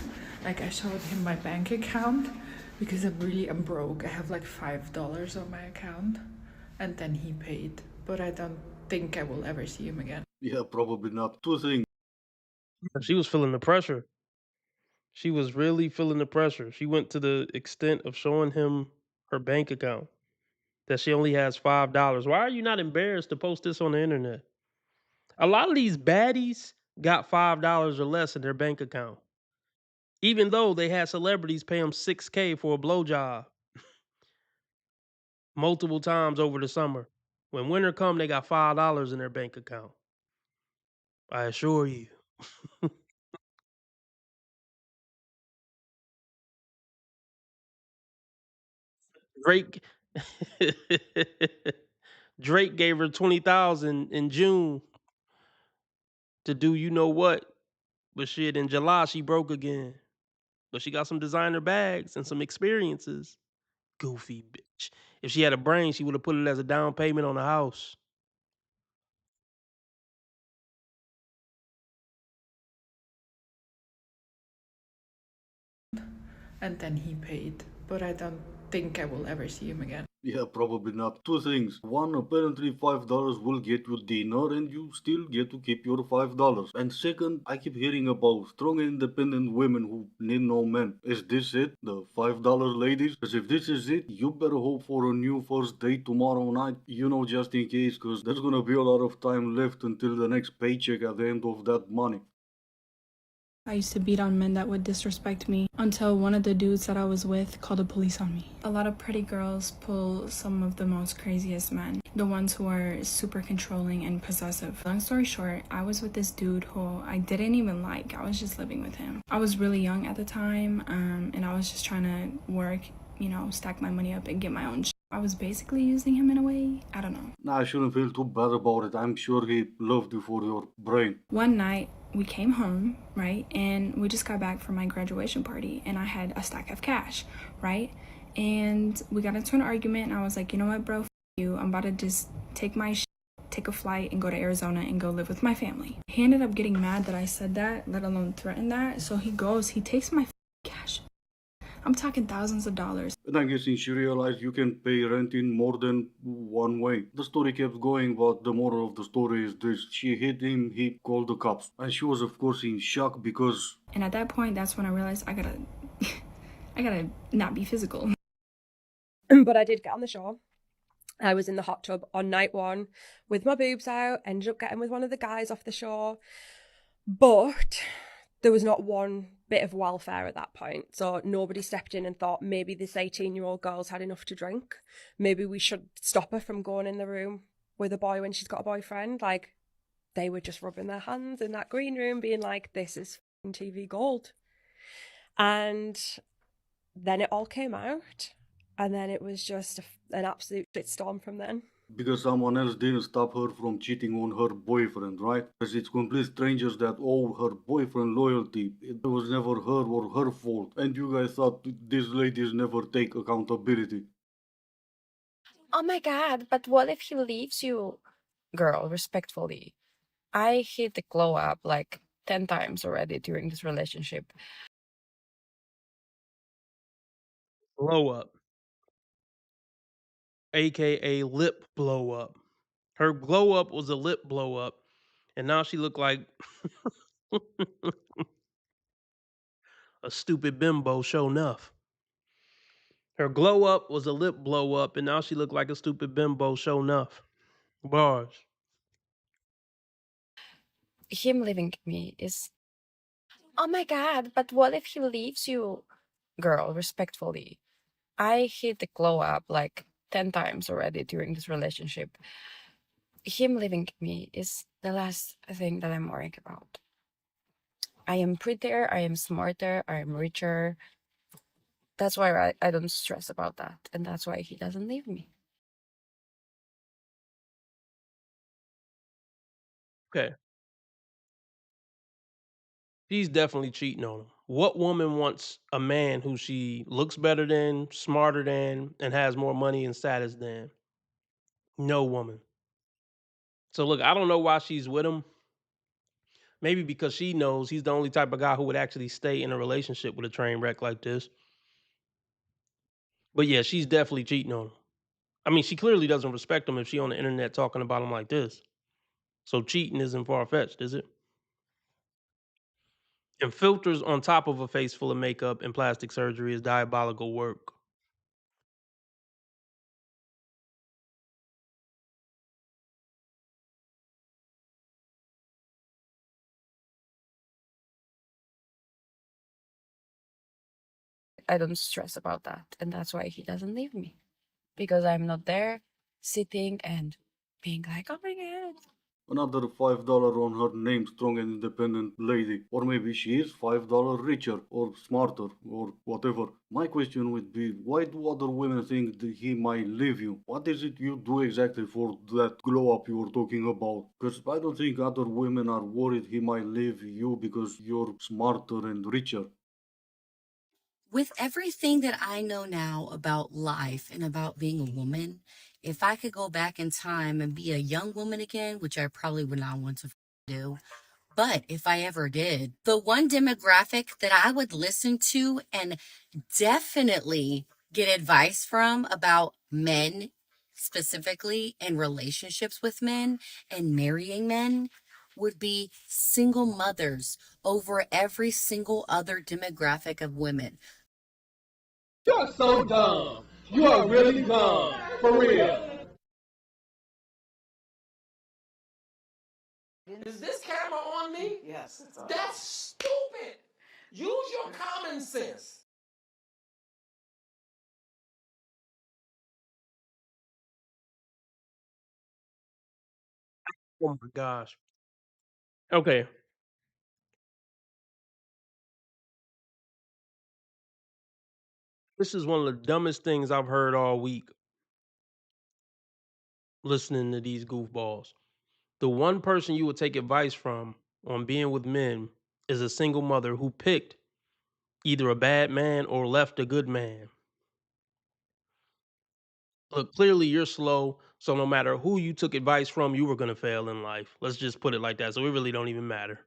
Like I showed him my bank account because I'm broke. I have like $5 on my account. And then he paid. But I don't think I will ever see him again. Yeah, probably not. Two things. She was feeling the pressure. She was really feeling the pressure. She went to the extent of showing him her bank account that she only has $5. Why are you not embarrassed to post this on the internet? A lot of these baddies got $5 or less in their bank account, even though they had celebrities pay them $6K for a blowjob multiple times over the summer. When winter come, they got $5 in their bank account. I assure you. Drake Drake gave her 20,000 in June to do you know what, but shit, in July she broke again. But she got some designer bags and some experiences. Goofy bitch. If she had a brain, she would have put it as a down payment on a house. And then he paid. But I don't think I will ever see him again. Yeah, probably not. Two things. One, apparently $5 will get you dinner and you still get to keep your $5. And second, I keep hearing about strong and independent women who need no man. Is this it? The $5 ladies? Because if this is it, you better hope for a new first date tomorrow night. You know, just in case, because there's gonna be a lot of time left until the next paycheck at the end of that money. I used to beat on men that would disrespect me until one of the dudes that I was with called the police on me. A lot of pretty girls pull some of the most craziest men, the ones who are super controlling and possessive. Long story short, I was with this dude who I didn't even like. I was just living with him. I was really young at the time, and I was just trying to work, you know, stack my money up and get my own shit. I was basically using him in a way. I don't know. Nah, I shouldn't feel too bad about it. I'm sure he loved you for your brain. One night, we came home, right? And we just got back from my graduation party and I had a stack of cash, right? And we got into an argument and I was like, you know what, bro, f you. I'm about to just take my shit, take a flight and go to Arizona and go live with my family. He ended up getting mad that I said that, let alone threatened that. So he takes my cash. I'm talking thousands of dollars. And I'm guessing she realized you can pay rent in more than one way. The story kept going, but the moral of the story is this. She hit him, he called the cops. And she was of course in shock because... And at that point, that's when I realized I gotta not be physical. But I did get on the shore. I was in the hot tub on night one with my boobs out, ended up getting with one of the guys off the shore. But there was not one bit of welfare at that point. So nobody stepped in and thought maybe this 18-year-old girl's had enough to drink. Maybe we should stop her from going in the room with a boy when she's got a boyfriend. Like, they were just rubbing their hands in that green room being like, this is TV gold. And then it all came out. And then it was just an absolute shitstorm from then. because someone else didn't stop her from cheating on her boyfriend, right? Because it's complete strangers that owe her boyfriend loyalty. It was never her or her fault. And you guys thought these ladies never take accountability. Oh my god, but what if he leaves you? Girl, respectfully, I hit the glow up like 10 times already during this relationship. Blow up, aka lip blow up. Her glow up was a lip blow up, and now she look like a stupid bimbo. Show enough. Her glow up was a lip blow up, and now she look like a stupid bimbo. Show enough. Bars. Him leaving me is. Oh my god, but what if he leaves you? Girl, respectfully, I hit the glow up like 10 times already during this relationship. Him leaving me is the last thing that I'm worrying about. I am prettier, I am smarter, I am richer. That's why I don't stress about that. And that's why he doesn't leave me. Okay. She's definitely cheating on him. What woman wants a man who she looks better than, smarter than, and has more money and status than? No woman. So look, I don't know why she's with him. Maybe because she knows he's the only type of guy who would actually stay in a relationship with a train wreck like this. But yeah, she's definitely cheating on him. I mean, she clearly doesn't respect him if she on the internet talking about him like this. So cheating isn't far fetched, is it? And filters on top of a face full of makeup and plastic surgery is diabolical work. I don't stress about that. And that's why he doesn't leave me. Because I'm not there sitting and being like, oh my god. Another $5 on her name, strong and independent lady. Or maybe she is $5 richer or smarter or whatever. My question would be, why do other women think that he might leave you? What is it you do exactly for that glow up you were talking about? Because I don't think other women are worried he might leave you because you're smarter and richer. With everything that I know now about life and about being a woman, if I could go back in time and be a young woman again, which I probably would not want to do, but if I ever did, the one demographic that I would listen to and definitely get advice from about men, specifically and relationships with men and marrying men, would be single mothers over every single other demographic of women. You're so dumb. You are really dumb. For real. Is this camera on me? Yes. That's stupid. Use your common sense. Oh my gosh. Okay. This is one of the dumbest things I've heard all week listening to these goofballs. The one person you would take advice from on being with men is a single mother who picked either a bad man or left a good man. Look, clearly you're slow, so no matter who you took advice from, you were going to fail in life. Let's just put it like that. So it really don't even matter.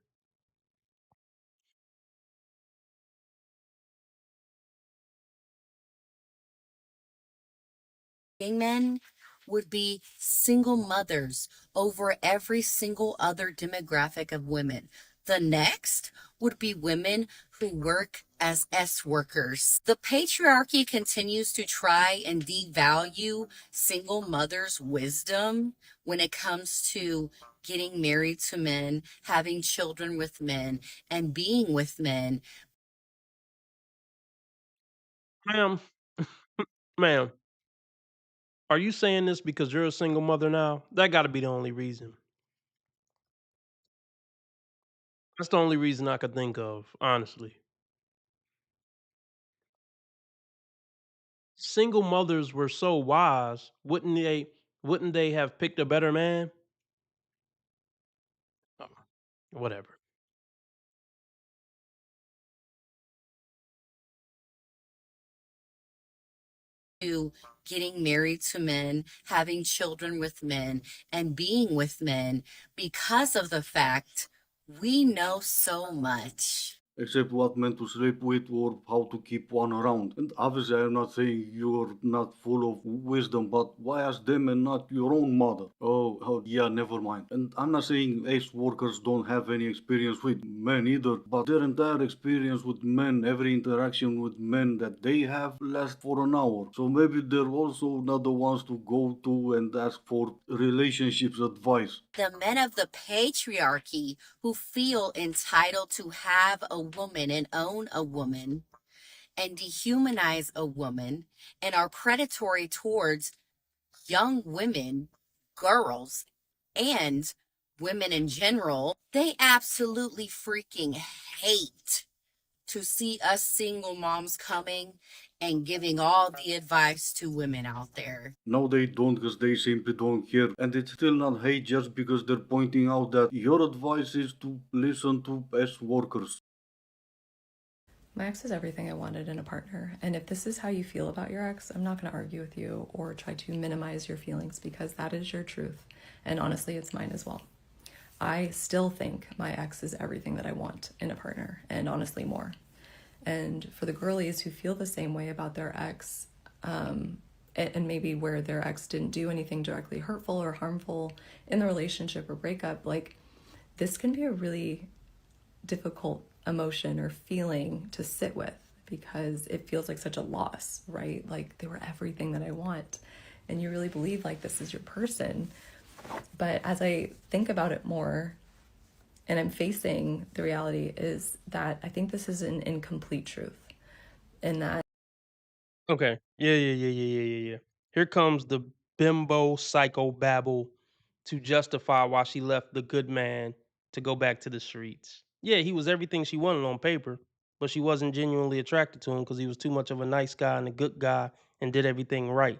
Men would be single mothers over every single other demographic of women. The next would be women who work as S workers. The patriarchy continues to try and devalue single mothers' wisdom when it comes to getting married to men, having children with men, and being with men. Ma'am, ma'am, are you saying this because you're a single mother now? That got to be the only reason. That's the only reason I could think of, honestly. Single mothers were so wise, wouldn't they Wouldn't they have picked a better man? Whatever. To getting married to men, having children with men, and being with men because of the fact we know so much. Except what men to sleep with or how to keep one around. And obviously, I'm not saying you're not full of wisdom, but why ask them and not your own mother? Oh, yeah, never mind. And I'm not saying ace workers don't have any experience with men either, but their entire experience with men, every interaction with men that they have lasts for an hour. So maybe they're also not the ones to go to and ask for relationships advice. The men of the patriarchy who feel entitled to have a woman and own a woman and dehumanize a woman and are predatory towards young women, girls, and women in general, they absolutely freaking hate to see us single moms coming and giving all the advice to women out there. No, they don't, because they simply don't care. And it's still not hate just because they're pointing out that your advice is to listen to S workers. My ex is everything I wanted in a partner. And if this is how you feel about your ex, I'm not going to argue with you or try to minimize your feelings because that is your truth. And honestly, it's mine as well. I still think my ex is everything that I want in a partner, and honestly more. And for the girlies who feel the same way about their ex, and maybe where their ex didn't do anything directly hurtful or harmful in the relationship or breakup, like this can be a really difficult emotion or feeling to sit with because it feels like such a loss, right? Like they were everything that I want. And you really believe like this is your person. But as I think about it more and I'm facing the reality is that I think this is an incomplete truth. And that Okay. Yeah. Here comes the bimbo psychobabble to justify why she left the good man to go back to the streets. Yeah, he was everything she wanted on paper, but she wasn't genuinely attracted to him because he was too much of a nice guy and a good guy and did everything right.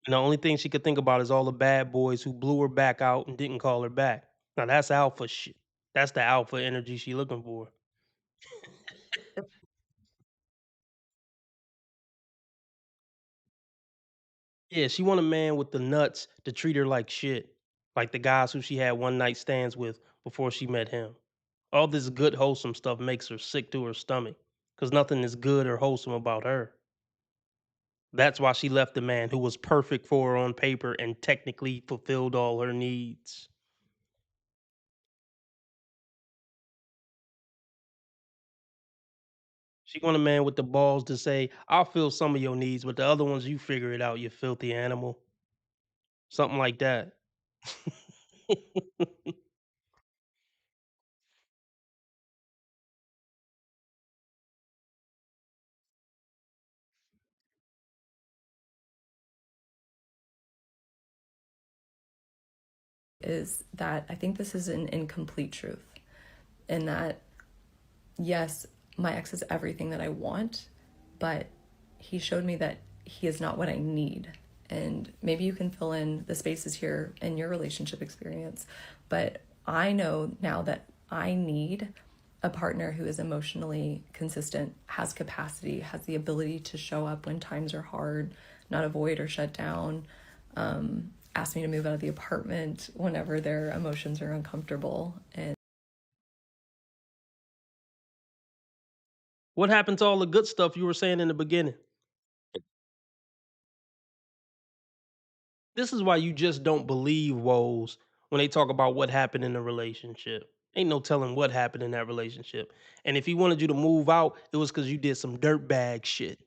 And the only thing she could think about is all the bad boys who blew her back out and didn't call her back. Now that's alpha shit. That's the alpha energy she looking for. Yeah, she want a man with the nuts to treat her like shit, like the guys who she had one night stands with before she met him. All this good, wholesome stuff makes her sick to her stomach because nothing is good or wholesome about her. That's why she left the man who was perfect for her on paper and technically fulfilled all her needs. She want a man with the balls to say, I'll fill some of your needs, but the other ones, you figure it out, you filthy animal. Something like that. is that I think this is an incomplete truth. And that, yes, my ex is everything that I want, but he showed me that he is not what I need. And maybe you can fill in the spaces here in your relationship experience, but I know now that I need a partner who is emotionally consistent, has capacity, has the ability to show up when times are hard, not avoid or shut down, ask me to move out of the apartment whenever their emotions are uncomfortable. And What happened to all the good stuff you were saying in the beginning? This is why you just don't believe woes when they talk about what happened in the relationship. Ain't no telling what happened in that relationship. And if he wanted you to move out, it was because you did some dirtbag shit.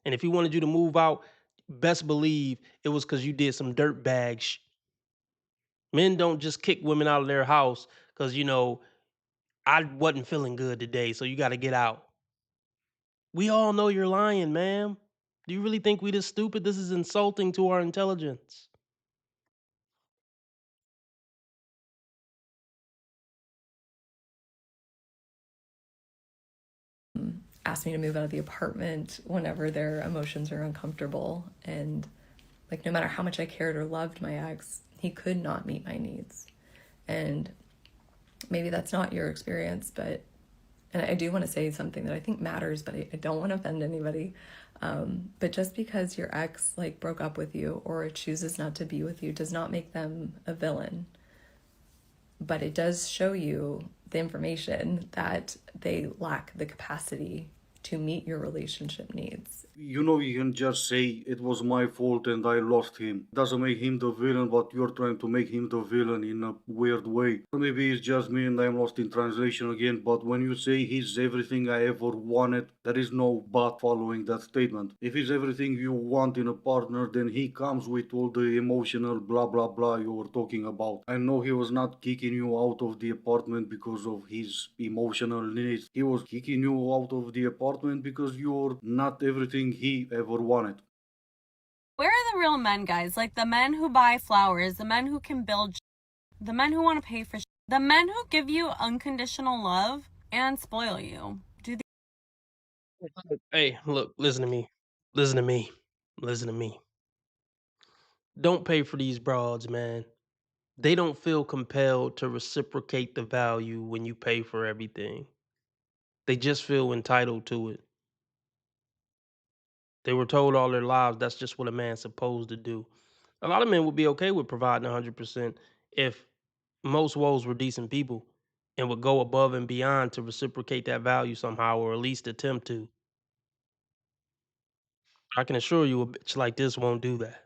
And if he wanted you to move out, best believe it was because you did some dirtbag shit. Men don't just kick women out of their house because, I wasn't feeling good today, so you got to get out. We all know you're lying, ma'am. Do you really think we this stupid? This is insulting to our intelligence. ask me to move out of the apartment whenever their emotions are uncomfortable. And like, no matter how much I cared or loved my ex, he could not meet my needs. And maybe that's not your experience, but, and I do want to say something that I think matters, but I don't want to offend anybody. But just because your ex like broke up with you or chooses not to be with you does not make them a villain. But it does show you the information that they lack the capacity to meet your relationship needs. You know, you can just say it was my fault and I lost him. Doesn't make him the villain, but you're trying to make him the villain in a weird way. Or maybe it's just me and I'm lost in translation again, but when you say he's everything I ever wanted, there is no but following that statement. If he's everything you want in a partner, then he comes with all the emotional blah blah blah you were talking about. I know he was not kicking you out of the apartment because of his emotional needs. He was kicking you out of the apartment because you're not everything he ever wanted. Where are the real men, guys? Like the men who buy flowers, the men who can build, the men who want to pay for, the men who give you unconditional love and spoil you. Do Hey, look, listen to me. Listen to me. Listen to me. Don't pay for these broads, man. They don't feel compelled to reciprocate the value when you pay for everything. They just feel entitled to it. They were told all their lives that's just what a man's supposed to do. A lot of men would be okay with providing 100% if most woes were decent people and would go above and beyond to reciprocate that value somehow or at least attempt to. I can assure you a bitch like this won't do that.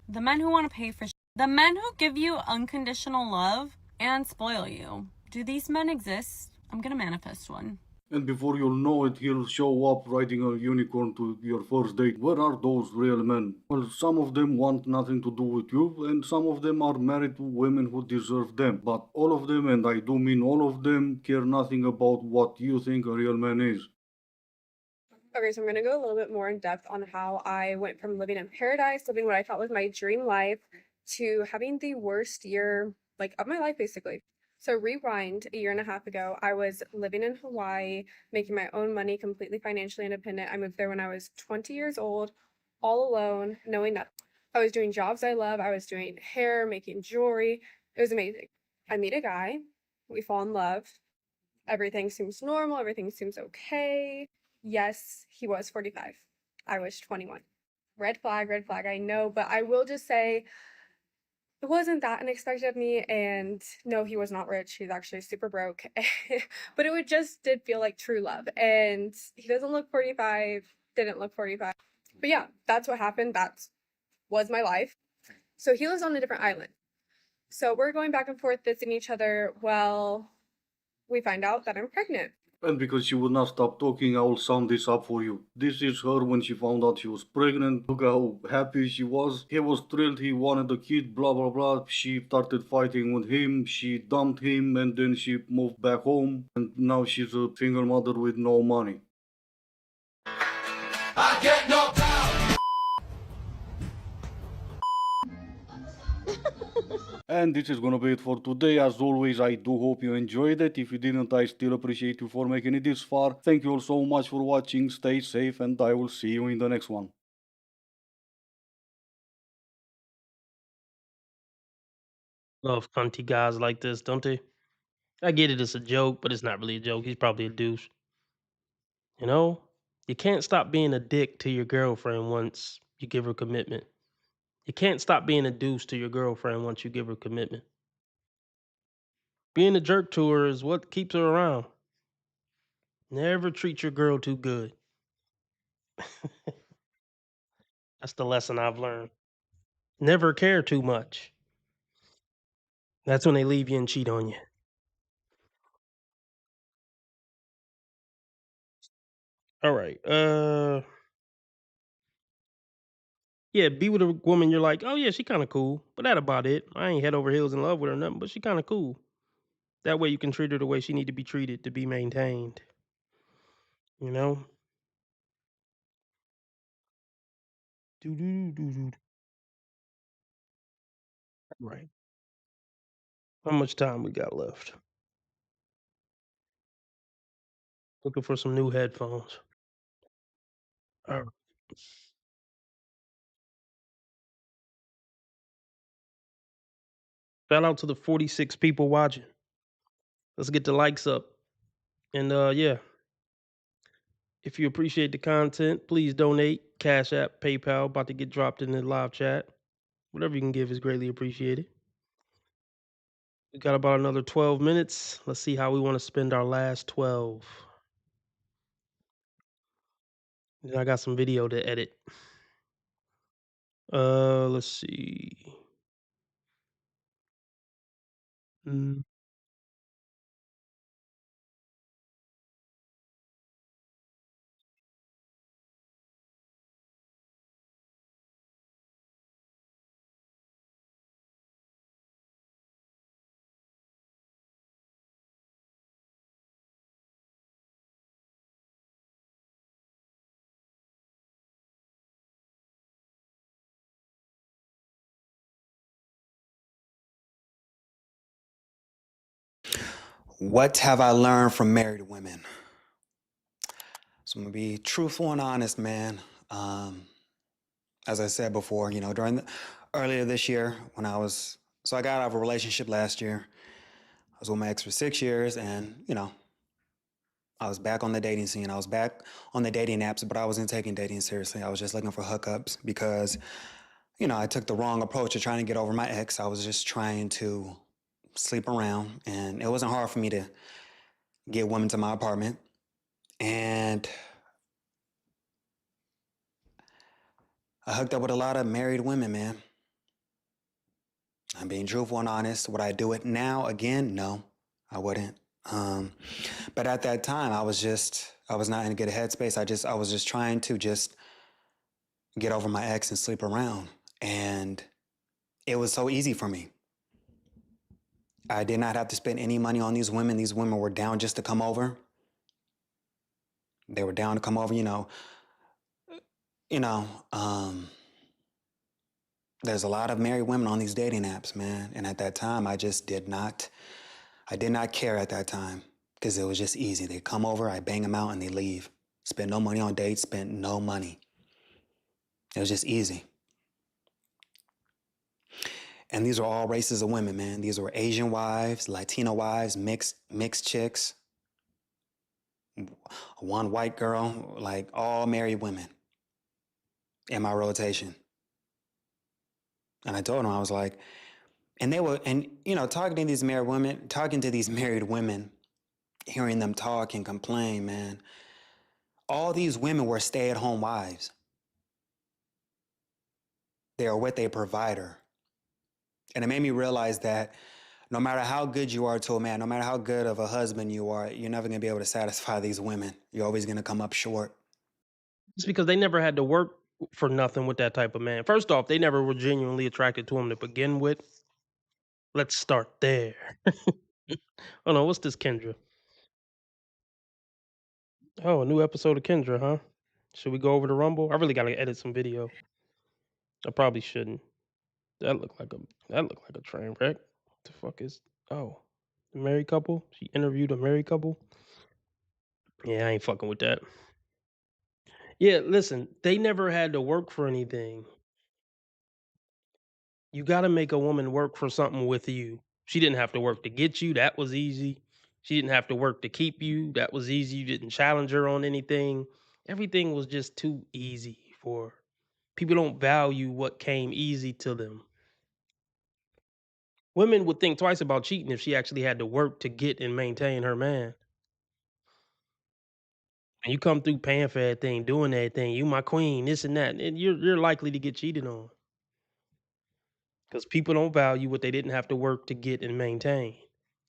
the men who want to pay for, the men who give you unconditional love and spoil you. Do these men exist? I'm gonna manifest one. And before you'll know it, he'll show up riding a unicorn to your first date. Where are those real men? Well, some of them want nothing to do with you, and some of them are married to women who deserve them. But all of them, and I do mean all of them, care nothing about what you think a real man is. Okay, so I'm going to go a little bit more in depth on how I went from living in paradise, living what I thought was my dream life, to having the worst year like of my life, basically. So rewind a year and a half ago, I was living in Hawaii, making my own money, completely financially independent. I moved there when I was 20 years old, all alone, knowing nothing. I was doing jobs I love. I was doing hair, making jewelry. It was amazing. I meet a guy. We fall in love. Everything seems normal. Everything seems okay. Yes, he was 45. I was 21. Red flag, I know, but I will just say it wasn't that unexpected of me, and no, he was not rich. He's actually super broke. But it just did feel like true love. And he doesn't look 45, didn't look 45. But yeah, that's what happened. That was my life. So he lives on a different island. So we're going back and forth visiting each other. Well, we find out that I'm pregnant. And because she would not stop talking, I will sum this up for you. This is her when she found out she was pregnant. Look how happy she was. He was thrilled, he wanted a kid, blah blah blah. She started fighting with him, she dumped him, and then she moved back home. And now she's a single mother with no money. I get no And this is gonna be it for today. As always, I do hope you enjoyed it. If you didn't, I still appreciate you for making it this far. Thank you all so much for watching. Stay safe, and I will see you in the next one. Love cunty guys like this, don't they? I get it, it's a joke, but it's not really a joke. He's probably a douche. You know? You can't stop being a dick to your girlfriend once you give her commitment. You can't stop being a douche to your girlfriend once you give her commitment. Being a jerk to her is what keeps her around. Never treat your girl too good. That's the lesson I've learned. Never care too much. That's when they leave you and cheat on you. All right. Yeah, be with a woman you're like, oh yeah, she kind of cool, but that about it. I ain't head over heels in love with her or nothing, but she kind of cool. That way you can treat her the way she need to be treated to be maintained. You know? Do do do do. Right. How much time we got left? Looking for some new headphones. All right. Shout out to the 46 people watching. Let's get the likes up. And yeah, if you appreciate the content, please donate. Cash App, PayPal, about to get dropped in the live chat. Whatever you can give is greatly appreciated. We got about another 12 minutes. Let's see how we want to spend our last 12. Then I got some video to edit. Let's see. Mm. What have I learned from married women? So I'm gonna be truthful and honest, man. As I said before, you know, earlier this year when I got out of a relationship last year. I was with my ex for 6 years, and you know, I was back on the dating scene. I was back on the dating apps, but I wasn't taking dating seriously. I was just looking for hookups because, you know, I took the wrong approach to trying to get over my ex. I was just trying to sleep around, and it wasn't hard for me to get women to my apartment. And I hooked up with a lot of married women, man. I'm being truthful and honest. Would I do it now again? No, I wouldn't. But at that time, I was not in a good headspace. I was just trying to just get over my ex and sleep around. And it was so easy for me. I did not have to spend any money on these women. These women were down just to come over. They were down to come over, there's a lot of married women on these dating apps, man. And at that time, I did not care at that time because it was just easy. They come over, I bang them out, and they leave. Spend no money on dates, spend no money. It was just easy. And these are all races of women, man. These were Asian wives, Latino wives, mixed chicks, one white girl, like all married women in my rotation. And I told them, I was like, talking to these married women, hearing them talk and complain, man, all these women were stay-at-home wives. They are with a provider. And it made me realize that no matter how good you are to a man, no matter how good of a husband you are, you're never going to be able to satisfy these women. You're always going to come up short. It's because they never had to work for nothing with that type of man. First off, they never were genuinely attracted to him to begin with. Let's start there. Oh no, what's this, Kendra? Oh, a new episode of Kendra, huh? Should we go over to Rumble? I really gotta edit some video. I probably shouldn't. That looked like a train wreck. What the fuck is? Oh, a married couple. She interviewed a married couple. Yeah, I ain't fucking with that. Yeah, listen, they never had to work for anything. You got to make a woman work for something with you. She didn't have to work to get you. That was easy. She didn't have to work to keep you. That was easy. You didn't challenge her on anything. Everything was just too easy for her. People don't value what came easy to them. Women would think twice about cheating if she actually had to work to get and maintain her man. And you come through paying for everything, doing everything, you my queen, this and that, and you're likely to get cheated on. Because people don't value what they didn't have to work to get and maintain.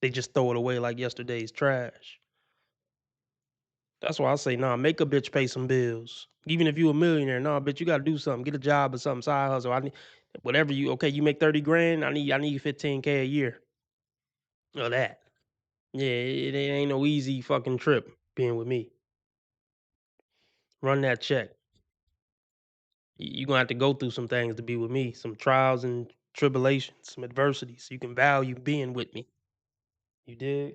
They just throw it away like yesterday's trash. That's why I say, nah, make a bitch pay some bills. Even if you a millionaire, nah, bitch, you gotta do something. Get a job or something, side hustle. I need whatever you you make 30 grand, I need 15K a year. Of that. Yeah, it ain't no easy fucking trip being with me. Run that check. You gonna have to go through some things to be with me, some trials and tribulations, some adversity, so you can value being with me. You dig?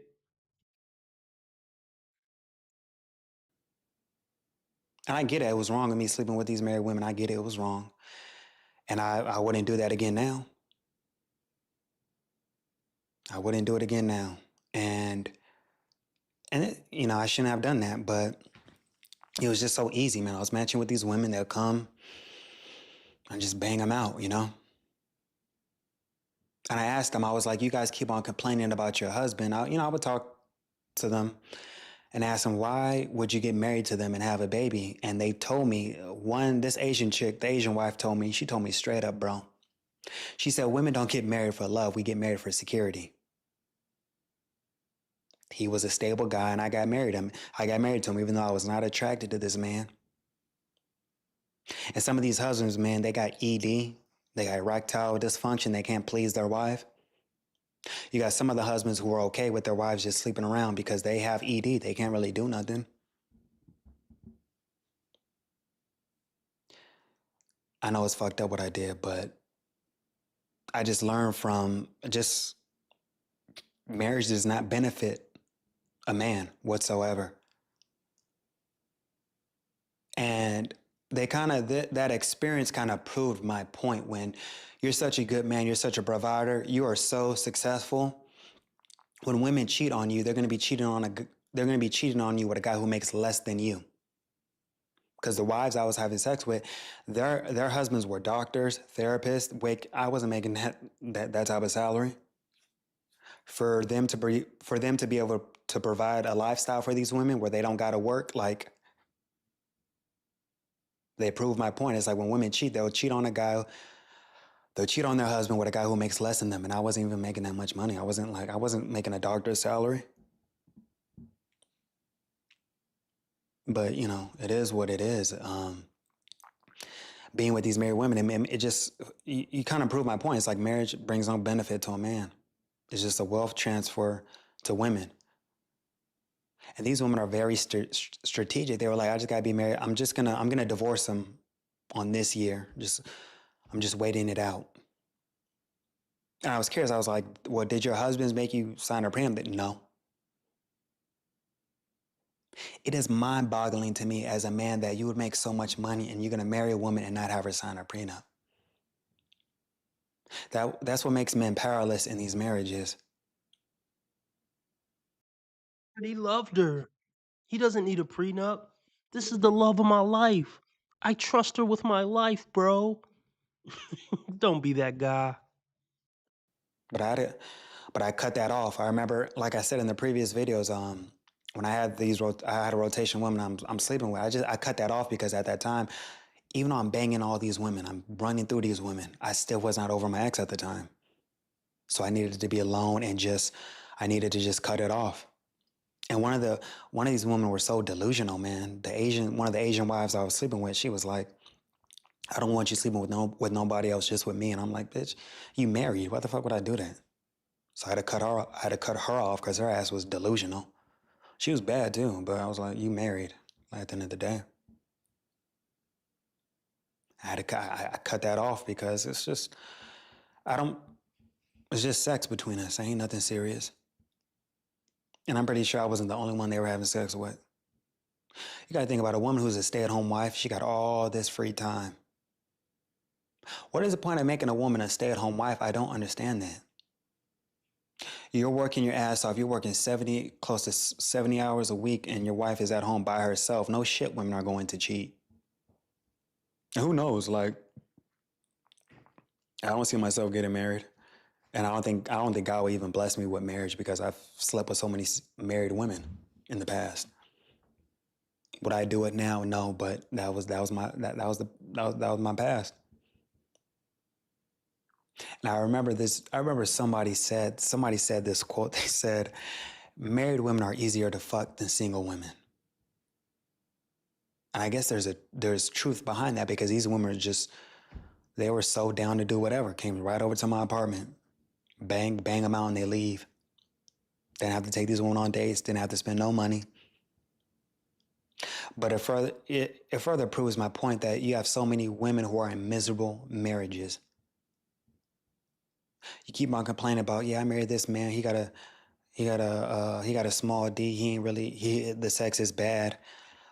And I get it. It was wrong of me sleeping with these married women. I get it. It was wrong. And I wouldn't do that again now. I wouldn't do it again now. And you know, I shouldn't have done that, but it was just so easy, man. I was matching with these women. They'll come and just bang them out, you know? And I asked them, I was like, you guys keep on complaining about your husband. I would talk to them and ask them, why would you get married to them and have a baby? And they told me, this Asian chick, the Asian wife she told me straight up, bro. She said, women don't get married for love. We get married for security. He was a stable guy and I got married to him even though I was not attracted to this man. And some of these husbands, man, they got ED. They got erectile dysfunction. They can't please their wife. You got some of the husbands who are okay with their wives just sleeping around because they have ED. They can't really do nothing. I know it's fucked up what I did, but I just learned from marriage does not benefit a man whatsoever. And that experience kind of proved my point. When you're such a good man, you're such a provider, you are so successful. When women cheat on you, they're going to be cheating on you with a guy who makes less than you. Because the wives I was having sex with, their husbands were doctors, therapists. I wasn't making that type of salary. For them to be able to provide a lifestyle for these women where they don't got to work, like, they proved my point. It's like when women cheat, they'll cheat on their husband with a guy who makes less than them. And I wasn't even making that much money. I wasn't making a doctor's salary. But, you know, it is what it is. Being with these married women, you kind of prove my point. It's like marriage brings no benefit to a man. It's just a wealth transfer to women. And these women are very strategic. They were like, I just gotta be married. I'm gonna divorce him on this year. I'm just waiting it out. And I was curious. I was like, well, did your husbands make you sign a prenup? No. It is mind-boggling to me as a man that you would make so much money and you're gonna marry a woman and not have her sign a prenup. That's what makes men powerless in these marriages. But he loved her. He doesn't need a prenup. This is the love of my life. I trust her with my life, bro. Don't be that guy. But I cut that off. I remember, like I said in the previous videos, when I had I had a rotation woman I'm sleeping with. I cut that off because at that time, even though I'm banging all these women, I'm running through these women, I still was not over my ex at the time. So I needed to be alone and I needed to just cut it off. And one of these women were so delusional, man. One of the Asian wives I was sleeping with, she was like, I don't want you sleeping with nobody else, just with me. And I'm like, bitch, you married. Why the fuck would I do that? So I had to cut her off because her ass was delusional. She was bad too, but I was like, you married at the end of the day. I cut that off because it's just sex between us. Ain't nothing serious. And I'm pretty sure I wasn't the only one they were having sex with. You gotta think about a woman who's a stay-at-home wife. She got all this free time. What is the point of making a woman a stay-at-home wife? I don't understand that. You're working your ass off. You're working close to 70 hours a week, and your wife is at home by herself. No shit, women are going to cheat. And who knows? Like, I don't see myself getting married. And I don't think God will even bless me with marriage because I've slept with so many married women in the past. Would I do it now? No, but that was my past. And I remember somebody said this quote. They said, married women are easier to fuck than single women. And I guess there's truth behind that because these women they were so down to do whatever. Came right over to my apartment. Bang them out and they leave. Didn't have to take these women on dates, didn't have to spend no money. But it further proves my point that you have so many women who are in miserable marriages. You keep on complaining about, yeah, I married this man. He got a small D. He ain't really, the sex is bad,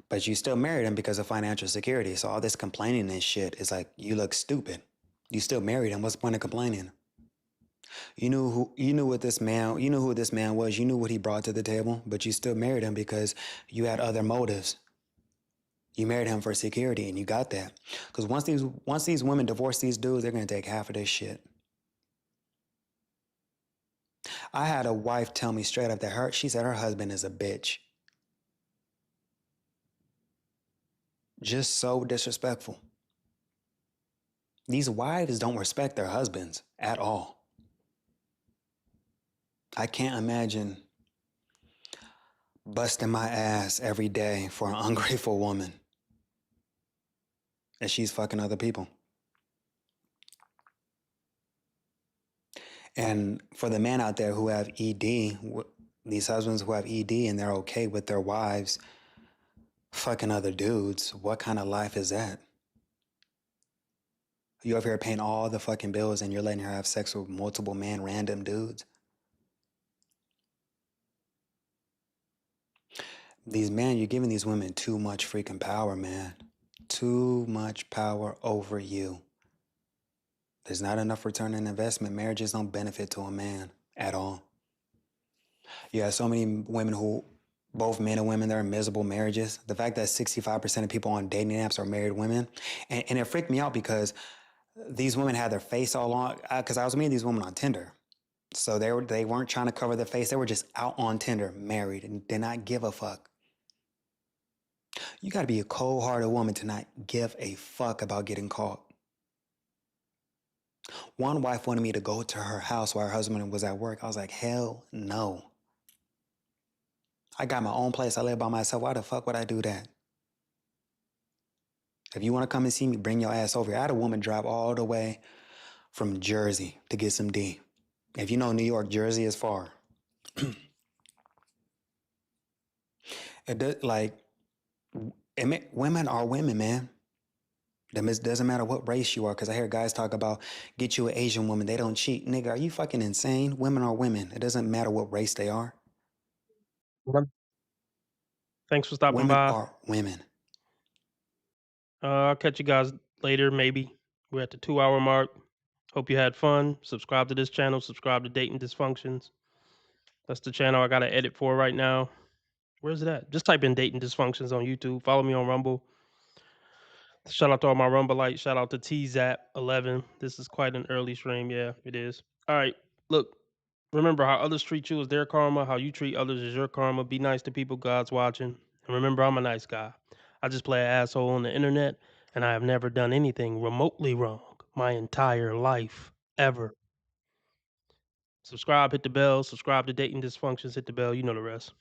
but you still married him because of financial security. So all this complaining and shit is like, you look stupid. You still married him. What's the point of complaining? You knew who this man was. You knew what he brought to the table, but you still married him because you had other motives. You married him for security, and you got that. Because once these women divorce these dudes, they're gonna take half of this shit. I had a wife tell me straight up that she said her husband is a bitch. Just so disrespectful. These wives don't respect their husbands at all. I can't imagine busting my ass every day for an ungrateful woman and she's fucking other people. And for the men out there who have ED, these husbands who have ED and they're okay with their wives fucking other dudes, what kind of life is that? You over here paying all the fucking bills and you're letting her have sex with multiple random dudes? These men, you're giving these women too much freaking power, man. Too much power over you. There's not enough return on investment. Marriages don't benefit to a man at all. You have so many women who, both men and women, they're in miserable marriages. The fact that 65% of people on dating apps are married women. And it freaked me out because these women had their face all on, because I was meeting these women on Tinder. So they weren't trying to cover their face. They were just out on Tinder, married, and did not give a fuck. You gotta be a cold-hearted woman to not give a fuck about getting caught. One wife wanted me to go to her house while her husband was at work. I was like, hell no. I got my own place. I live by myself. Why the fuck would I do that? If you want to come and see me, bring your ass over here. I had a woman drive all the way from Jersey to get some D. If you know New York, Jersey is far. Women are women, man. It doesn't matter what race you are, because I hear guys talk about, get you an Asian woman, they don't cheat. Nigga, are you fucking insane? Women are women. It doesn't matter what race they are. Thanks for stopping Women by. are women. I'll catch you guys later, maybe. We're at the 2-hour mark. Hope you had fun. Subscribe to this channel. Subscribe to Dating Dysfunctions. That's the channel I got to edit for right now. Where's it at? Just type in Dating Dysfunctions on YouTube. Follow me on Rumble. Shout out to all my Rumbleites. Shout out to TZap11. This is quite an early stream. Yeah, it is. All right. Look, remember, how others treat you is their karma. How you treat others is your karma. Be nice to people. God's watching. And remember, I'm a nice guy. I just play an asshole on the internet, and I have never done anything remotely wrong my entire life, ever. Subscribe, hit the bell. Subscribe to Dating Dysfunctions. Hit the bell. You know the rest.